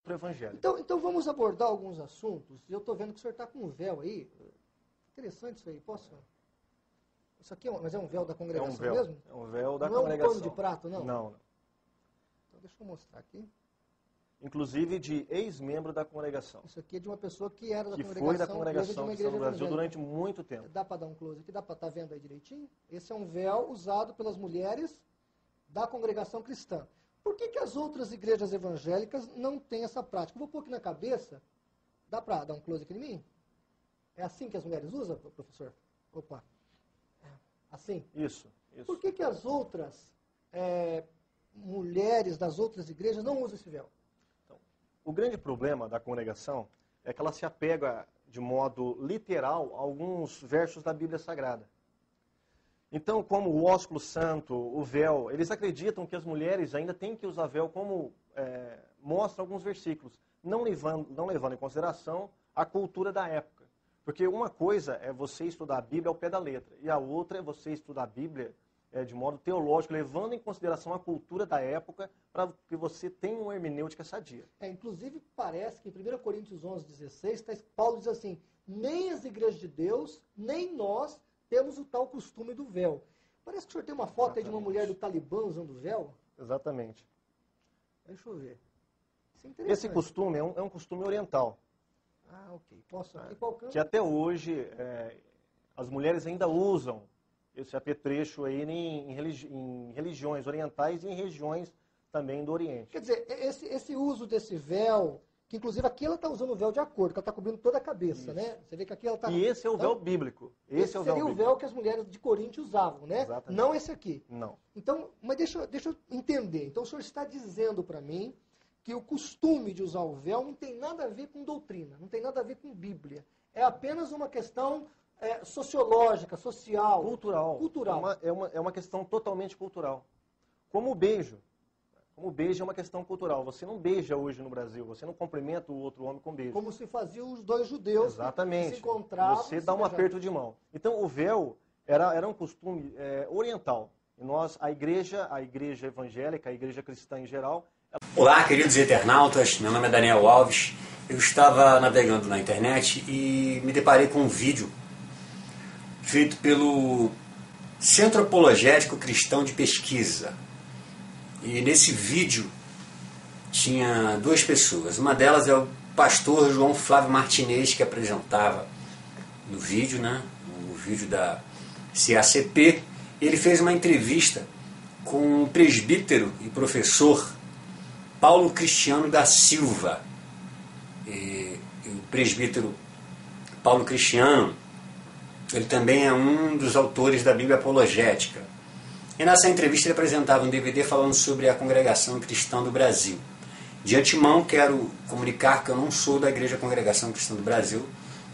Para o Evangelho. Então vamos abordar alguns assuntos. Eu estou vendo que o senhor está com um véu aí. Interessante isso aí. Posso? Isso aqui mas é um véu da congregação véu, mesmo? É um véu da não congregação. Não é um pano de prato, não? Não. Então deixa eu mostrar aqui. Inclusive de ex-membro da congregação. Isso aqui é de uma pessoa que era da que congregação. foi da congregação de cristã no Brasil durante muito tempo. Dá para dar um close aqui? Dá para estar vendo aí direitinho? Esse é um véu usado pelas mulheres da congregação cristã. Por que as outras igrejas evangélicas não têm essa prática? Eu vou pôr aqui na cabeça. Dá para dar um close aqui em mim? É assim que as mulheres usam, professor? Opa. Assim? Isso. Por que as outras mulheres das outras igrejas não usam esse véu? Então, o grande problema da congregação é que ela se apega de modo literal a alguns versos da Bíblia Sagrada. Então, como o ósculo santo, o véu, eles acreditam que as mulheres ainda têm que usar véu, como mostram alguns versículos, não levando em consideração a cultura da época. Porque uma coisa é você estudar a Bíblia ao pé da letra, e a outra é você estudar a Bíblia de modo teológico, levando em consideração a cultura da época, para que você tenha uma hermenêutica sadia. Inclusive, parece que em 1 Coríntios 11:16, Paulo diz assim, nem as igrejas de Deus, nem nós temos o tal costume do véu. Parece que o senhor tem uma foto aí de uma mulher do Talibã usando véu. Exatamente. Deixa eu ver. Isso é interessante. Esse costume é um costume oriental. Ah, ok. Posso aqui qual câmera? Que até hoje as mulheres ainda usam esse apetrecho aí em religiões orientais e em regiões também do Oriente. Quer dizer, esse uso desse véu, que inclusive aqui ela está usando o véu de acordo, que ela está cobrindo toda a cabeça, Isso. né? Você vê que aqui ela está... E esse é o véu bíblico. Esse é o seria o véu que as mulheres de Corinto usavam, né? Exatamente. Não esse aqui. Não. Então, mas deixa eu entender. Então o senhor está dizendo para mim que o costume de usar o véu não tem nada a ver com doutrina, não tem nada a ver com Bíblia. É apenas uma questão sociológica, social. Cultural. É uma questão totalmente cultural. Como o beijo. Como o beijo é uma questão cultural. Você não beija hoje no Brasil, você não cumprimenta o outro homem com beijo. Como se faziam os dois judeus. Exatamente. Que se encontravam. Você dá um aperto de mão. Então o véu era um costume oriental. E nós, a igreja evangélica, a igreja cristã em geral... Olá, queridos internautas, meu nome é Daniel Alves. Eu estava navegando na internet e me deparei com um vídeo feito pelo Centro Apologético Cristão de Pesquisa. E nesse vídeo tinha duas pessoas. Uma delas é o pastor João Flávio Martinez, que apresentava no vídeo, né? O vídeo da CACP. Ele fez uma entrevista com o presbítero e professor Paulo Cristiano da Silva. E o presbítero Paulo Cristiano, ele também é um dos autores da Bíblia Apologética. E nessa entrevista ele apresentava um DVD falando sobre a Congregação Cristã do Brasil. De antemão, quero comunicar que eu não sou da Igreja Congregação Cristã do Brasil,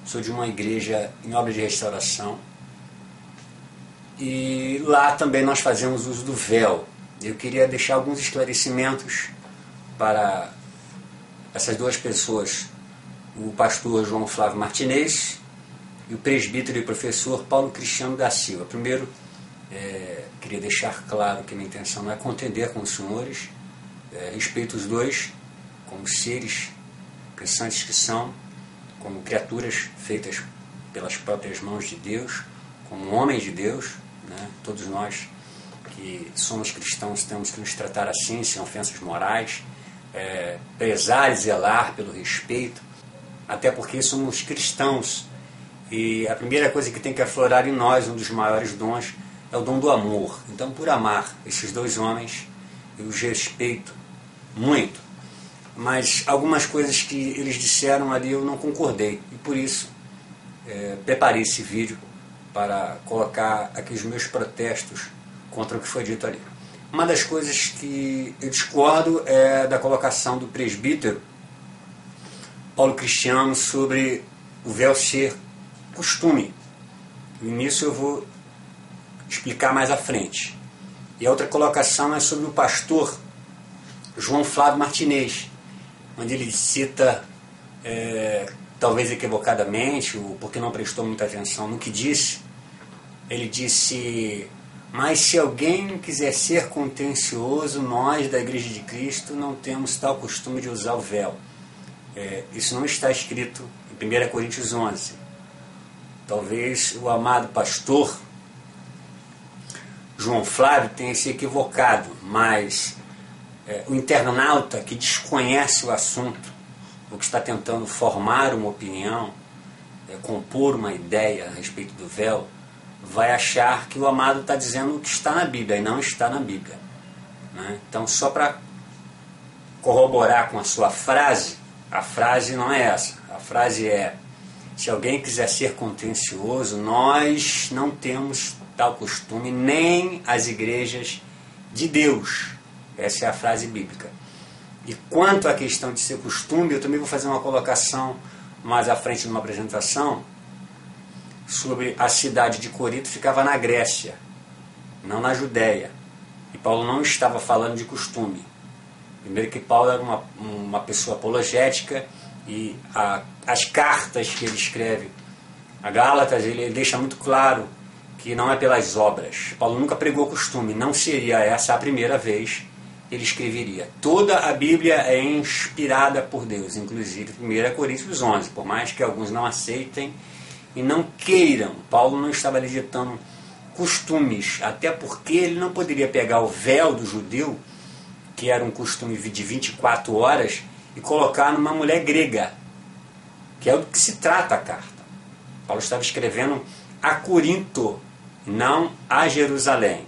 sou de uma igreja em obra de restauração. E lá também nós fazemos uso do véu. Eu queria deixar alguns esclarecimentos para essas duas pessoas, o pastor João Flávio Martinez e o presbítero e professor Paulo Cristiano da Silva. Primeiro, queria deixar claro que minha intenção não é contender com os senhores, respeito os dois como seres pensantes que são, como criaturas feitas pelas próprias mãos de Deus, como homens de Deus, né? Todos nós que somos cristãos temos que nos tratar assim, sem ofensas morais, prezar e zelar pelo respeito, até porque somos cristãos e a primeira coisa que tem que aflorar em nós, um dos maiores dons, é o dom do amor. Então, por amar esses dois homens, eu os respeito muito, mas algumas coisas que eles disseram ali eu não concordei e por isso preparei esse vídeo para colocar aqui os meus protestos contra o que foi dito ali. Uma das coisas que eu discordo é da colocação do presbítero Paulo Cristiano sobre o véu ser costume. E nisso eu vou explicar mais à frente. E a outra colocação é sobre o pastor João Flávio Martinez, onde ele cita, talvez equivocadamente, ou porque não prestou muita atenção no que disse, ele disse: mas se alguém quiser ser contencioso, nós da Igreja de Cristo não temos tal costume de usar o véu. Isso não está escrito em 1 Coríntios 11. Talvez o amado pastor João Flávio tenha se equivocado, mas o internauta que desconhece o assunto, ou que está tentando formar uma opinião, compor uma ideia a respeito do véu, vai achar que o amado está dizendo o que está na Bíblia, e não está na Bíblia, né? Então, só para corroborar com a sua frase, a frase não é essa. A frase é: se alguém quiser ser contencioso, nós não temos tal costume, nem as igrejas de Deus. Essa é a frase bíblica. E quanto à questão de ser costume, eu também vou fazer uma colocação mais à frente numa apresentação sobre a cidade de Corinto, ficava na Grécia, não na Judéia. E Paulo não estava falando de costume. Primeiro que Paulo era uma pessoa apologética e as cartas que ele escreve a Gálatas, ele deixa muito claro que não é pelas obras. Paulo nunca pregou costume, não seria essa a primeira vez que ele escreveria. Toda a Bíblia é inspirada por Deus, inclusive 1 Coríntios 11, por mais que alguns não aceitem e não queiram. Paulo não estava ali ditando costumes, até porque ele não poderia pegar o véu do judeu, que era um costume de 24 horas, e colocar numa mulher grega, que é do que se trata a carta. Paulo estava escrevendo a Corinto, não a Jerusalém.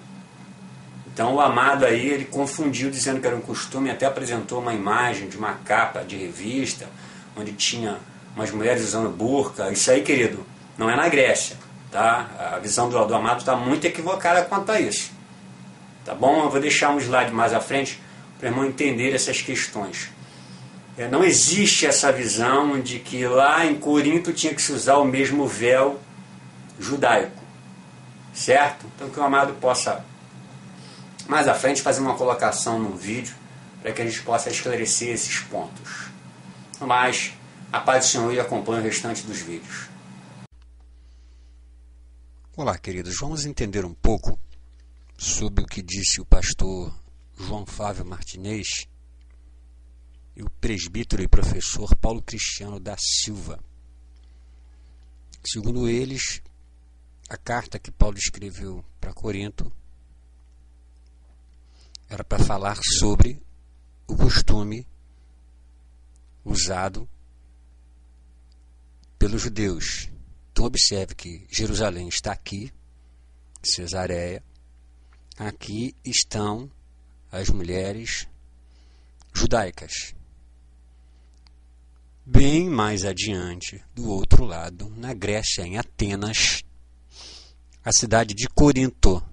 Então o amado aí, ele confundiu dizendo que era um costume, até apresentou uma imagem de uma capa de revista, onde tinha umas mulheres usando burca. Isso aí, querido, não é na Grécia, tá? A visão do amado está muito equivocada quanto a isso. Tá bom? Eu vou deixar um slide mais à frente para o irmão entender essas questões. Não existe essa visão de que lá em Corinto tinha que se usar o mesmo véu judaico. Certo? Então que o amado possa, mais à frente, fazer uma colocação no vídeo para que a gente possa esclarecer esses pontos. Mas a paz do Senhor e acompanhe o restante dos vídeos. Olá, queridos. Vamos entender um pouco sobre o que disse o pastor João Flávio Martinez e o presbítero e professor Paulo Cristiano da Silva. Segundo eles, a carta que Paulo escreveu para Corinto era para falar sobre o costume usado pelos judeus. Então observe que Jerusalém está aqui, Cesareia, aqui estão as mulheres judaicas. Bem mais adiante, do outro lado, na Grécia, em Atenas, a cidade de Corinto.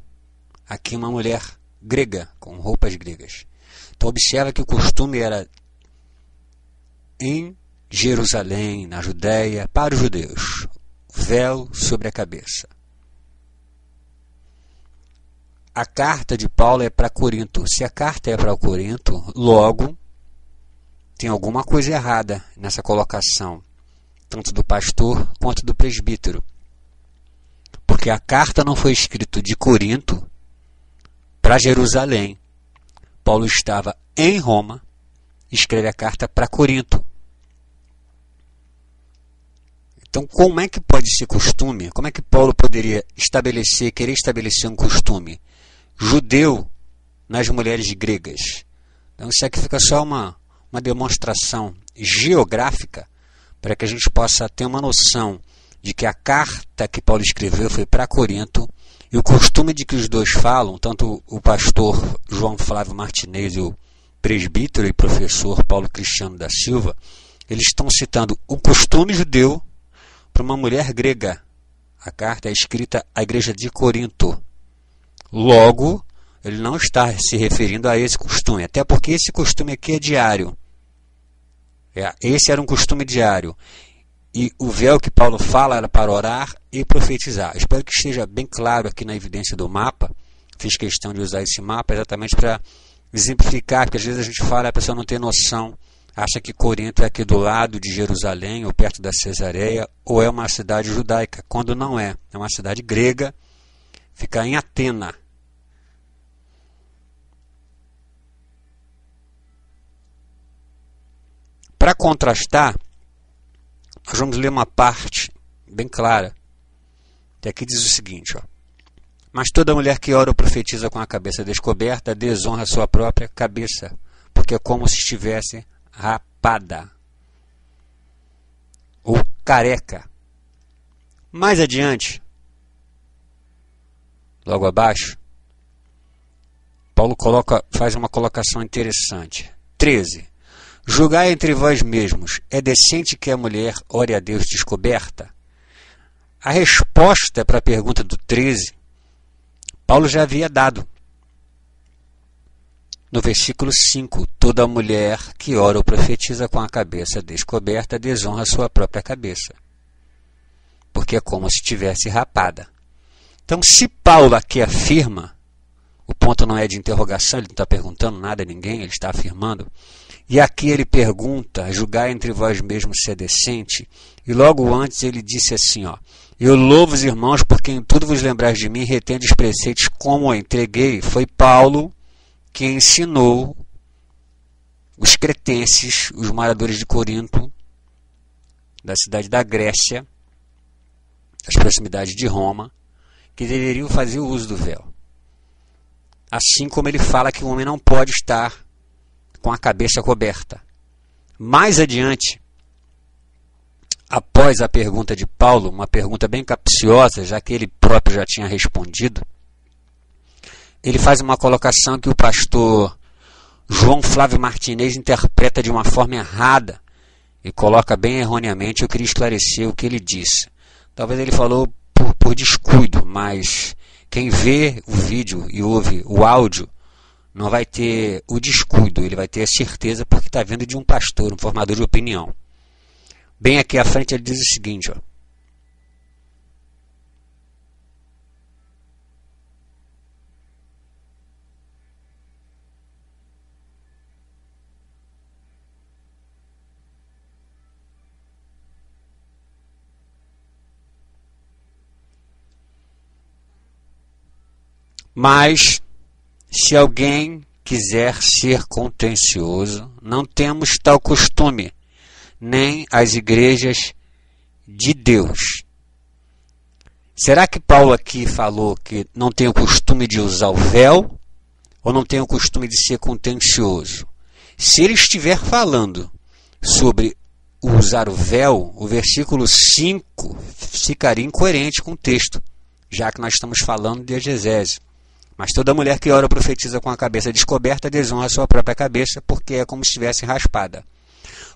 Aqui uma mulher grega, com roupas gregas. Então observa que o costume era em Jerusalém, na Judéia, para os judeus, véu sobre a cabeça. A carta de Paulo é para Corinto. Se a carta é para Corinto, logo tem alguma coisa errada nessa colocação, tanto do pastor quanto do presbítero. Porque a carta não foi escrita de Corinto para Jerusalém. Paulo estava em Roma e escreve a carta para Corinto. Então, como é que pode ser costume? Como é que Paulo poderia querer estabelecer um costume judeu nas mulheres gregas? Então, isso aqui fica só uma demonstração geográfica para que a gente possa ter uma noção de que a carta que Paulo escreveu foi para Corinto, e o costume de que os dois falam, tanto o pastor João Flávio Martinez e o presbítero e professor Paulo Cristiano da Silva, eles estão citando o costume judeu para uma mulher grega. A carta é escrita à igreja de Corinto. Logo, ele não está se referindo a esse costume, até porque esse costume aqui é diário. Esse era um costume diário. E o véu que Paulo fala era para orar e profetizar. Espero que esteja bem claro aqui na evidência do mapa. Fiz questão de usar esse mapa exatamente para exemplificar, porque às vezes a gente fala e a pessoa não tem noção, acha que Corinto é aqui do lado de Jerusalém, ou perto da Cesareia, ou é uma cidade judaica, quando não é. É uma cidade grega, fica em Atena. Para contrastar, nós vamos ler uma parte bem clara. E aqui diz o seguinte, ó. Mas toda mulher que ora ou profetiza com a cabeça descoberta desonra a sua própria cabeça, porque é como se estivesse rapada ou careca. Mais adiante, logo abaixo, Paulo faz uma colocação interessante. 13. Julgai entre vós mesmos, é decente que a mulher ore a Deus descoberta? A resposta para a pergunta do 13, Paulo já havia dado. No versículo 5, toda mulher que ora ou profetiza com a cabeça descoberta desonra a sua própria cabeça, porque é como se estivesse rapada. Então, se Paulo aqui afirma, o ponto não é de interrogação, ele não está perguntando nada a ninguém, ele está afirmando. E aqui ele pergunta, julgai entre vós mesmos se é decente. E logo antes ele disse assim, ó, eu louvo os irmãos porque em tudo vos lembrais de mim, retendo os preceitos como o entreguei. Foi Paulo que ensinou os cretenses, os moradores de Corinto, da cidade da Grécia, das proximidades de Roma, que deveriam fazer o uso do véu. Assim como ele fala que o homem não pode estar com a cabeça coberta. Mais adiante, após a pergunta de Paulo, uma pergunta bem capciosa, já que ele próprio já tinha respondido, ele faz uma colocação que o pastor João Flávio Martinez interpreta de uma forma errada e coloca bem erroneamente. Eu queria esclarecer o que ele disse. Talvez ele falou por descuido, mas quem vê o vídeo e ouve o áudio não vai ter o descuido, ele vai ter a certeza porque está vendo de um pastor, um formador de opinião. Bem aqui à frente ele diz o seguinte, ó. Mas se alguém quiser ser contencioso, não temos tal costume, nem as igrejas de Deus. Será que Paulo aqui falou que não tem o costume de usar o véu, ou não tem o costume de ser contencioso? Se ele estiver falando sobre usar o véu, o versículo 5 ficaria incoerente com o texto, já que nós estamos falando de exegese. Mas toda mulher que ora ou profetiza com a cabeça descoberta desonra a sua própria cabeça, porque é como se estivesse raspada.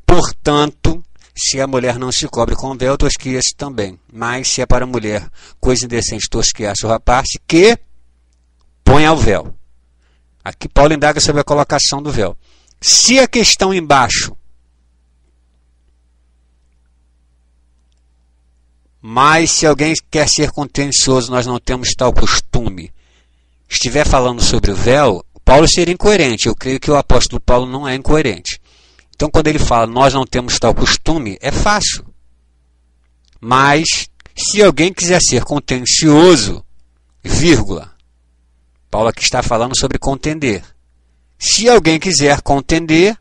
Portanto, se a mulher não se cobre com véu, tosqueia-se também. Mas se é para a mulher coisa indecente, tosquear-se o rapaz, que põe ao véu. Aqui Paulo indaga sobre a colocação do véu. Se a questão embaixo, mas se alguém quer ser contencioso, nós não temos tal costume, estiver falando sobre o véu, Paulo seria incoerente. Eu creio que o apóstolo Paulo não é incoerente. Então, quando ele fala, nós não temos tal costume, é fácil. Mas, se alguém quiser ser contencioso, vírgula, Paulo aqui está falando sobre contender. Se alguém quiser contender,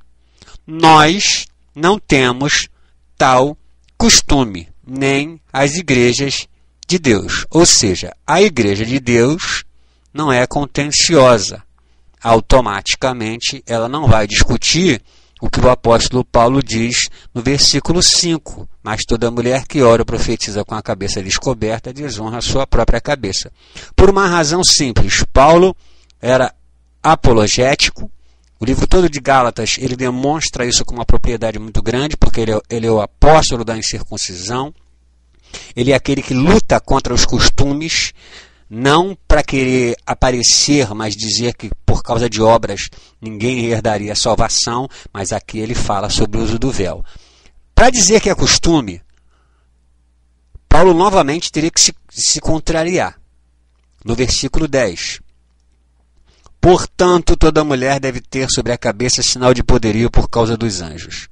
nós não temos tal costume, nem as igrejas de Deus. Ou seja, a igreja de Deus não é contenciosa. Automaticamente, ela não vai discutir o que o apóstolo Paulo diz no versículo 5. Mas toda mulher que ora ou profetiza com a cabeça descoberta desonra a sua própria cabeça. Por uma razão simples. Paulo era apologético. O livro todo de Gálatas, ele demonstra isso com uma propriedade muito grande, porque ele é o apóstolo da incircuncisão. Ele é aquele que luta contra os costumes, não para querer aparecer, mas dizer que por causa de obras ninguém herdaria a salvação, mas aqui ele fala sobre o uso do véu. Para dizer que é costume, Paulo novamente teria que se contrariar. No versículo 10. Portanto, toda mulher deve ter sobre a cabeça sinal de poderio por causa dos anjos.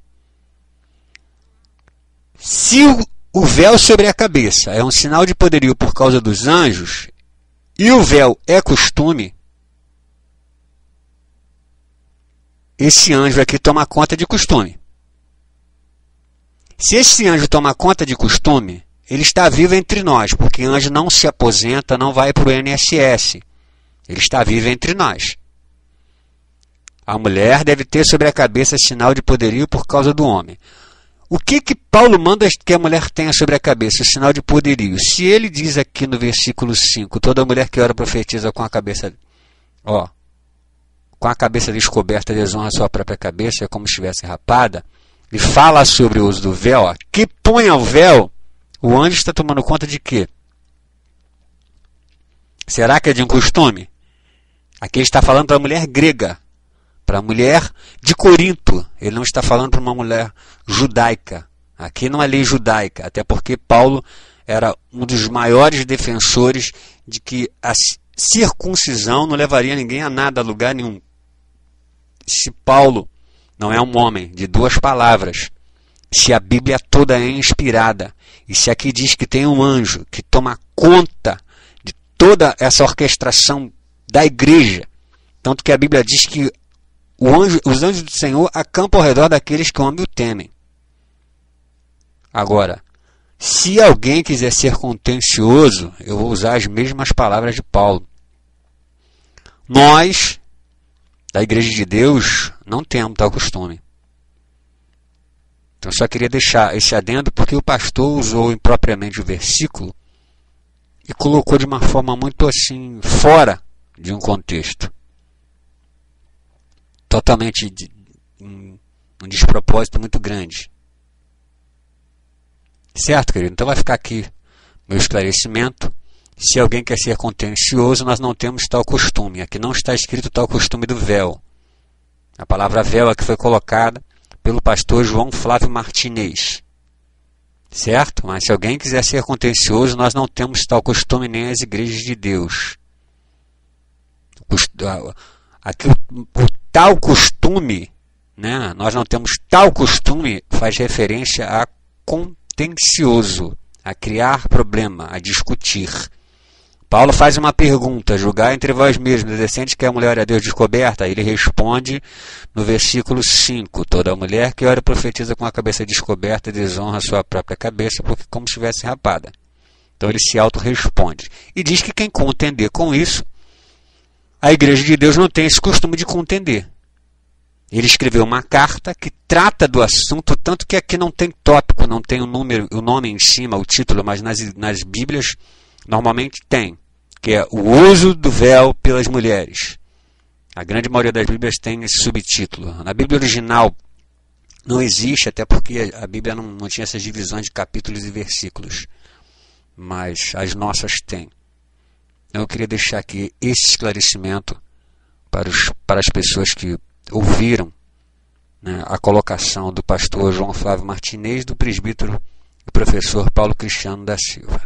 Se o véu sobre a cabeça é um sinal de poderio por causa dos anjos, e o véu é costume, esse anjo aqui toma conta de costume. Se esse anjo toma conta de costume, ele está vivo entre nós, porque anjo não se aposenta, não vai para o INSS. Ele está vivo entre nós. A mulher deve ter sobre a cabeça sinal de poderio por causa do homem. O que Paulo manda que a mulher tenha sobre a cabeça? O sinal de poderio. Se ele diz aqui no versículo 5, toda mulher que ora profetiza com a cabeça, com a cabeça descoberta desonra a sua própria cabeça, é como se estivesse rapada, e fala sobre o uso do véu, que põe ao véu, o anjo está tomando conta de quê? Será que é de um costume? Aqui ele está falando para a mulher grega, para a mulher de Corinto. Ele não está falando para uma mulher judaica. Aqui não é lei judaica, até porque Paulo era um dos maiores defensores de que a circuncisão não levaria ninguém a nada, a lugar nenhum. Se Paulo não é um homem de duas palavras, se a Bíblia toda é inspirada, e se aqui diz que tem um anjo que toma conta de toda essa orquestração da igreja, tanto que a Bíblia diz que os anjos do Senhor acampam ao redor daqueles que o amam e o temem. Agora, se alguém quiser ser contencioso, eu vou usar as mesmas palavras de Paulo. Nós, da Igreja de Deus, não temos tal costume. Então, eu só queria deixar esse adendo porque o pastor usou impropriamente o versículo e colocou de uma forma muito assim, fora de um contexto. Totalmente um despropósito muito grande. Certo, querido? Então vai ficar aqui meu esclarecimento. Se alguém quer ser contencioso, nós não temos tal costume. Aqui não está escrito tal costume do véu. A palavra véu aqui foi colocada pelo pastor João Flávio Martinez. Certo? Mas se alguém quiser ser contencioso, nós não temos tal costume nem as igrejas de Deus. Aqui o tal costume, né? Nós não temos tal costume, faz referência a contencioso, a criar problema, a discutir. Paulo faz uma pergunta: julgar entre vós mesmos, decente que a mulher ora a Deus descoberta? Ele responde no versículo 5, toda mulher que ora profetiza com a cabeça descoberta desonra a sua própria cabeça, porque como se estivesse rapada. Então ele se auto-responde. E diz que quem contender com isso, a Igreja de Deus não tem esse costume de contender. Ele escreveu uma carta que trata do assunto, tanto que aqui não tem tópico, não tem o nome em cima, o título, mas nas Bíblias normalmente tem, que é o uso do véu pelas mulheres. A grande maioria das Bíblias tem esse subtítulo. Na Bíblia original, não existe, até porque a Bíblia não tinha essas divisões de capítulos e versículos, mas as nossas têm. Então eu queria deixar aqui esse esclarecimento para as pessoas que ouviram, né, a colocação do pastor João Flávio Martinez, do presbítero e professor Paulo Cristiano da Silva.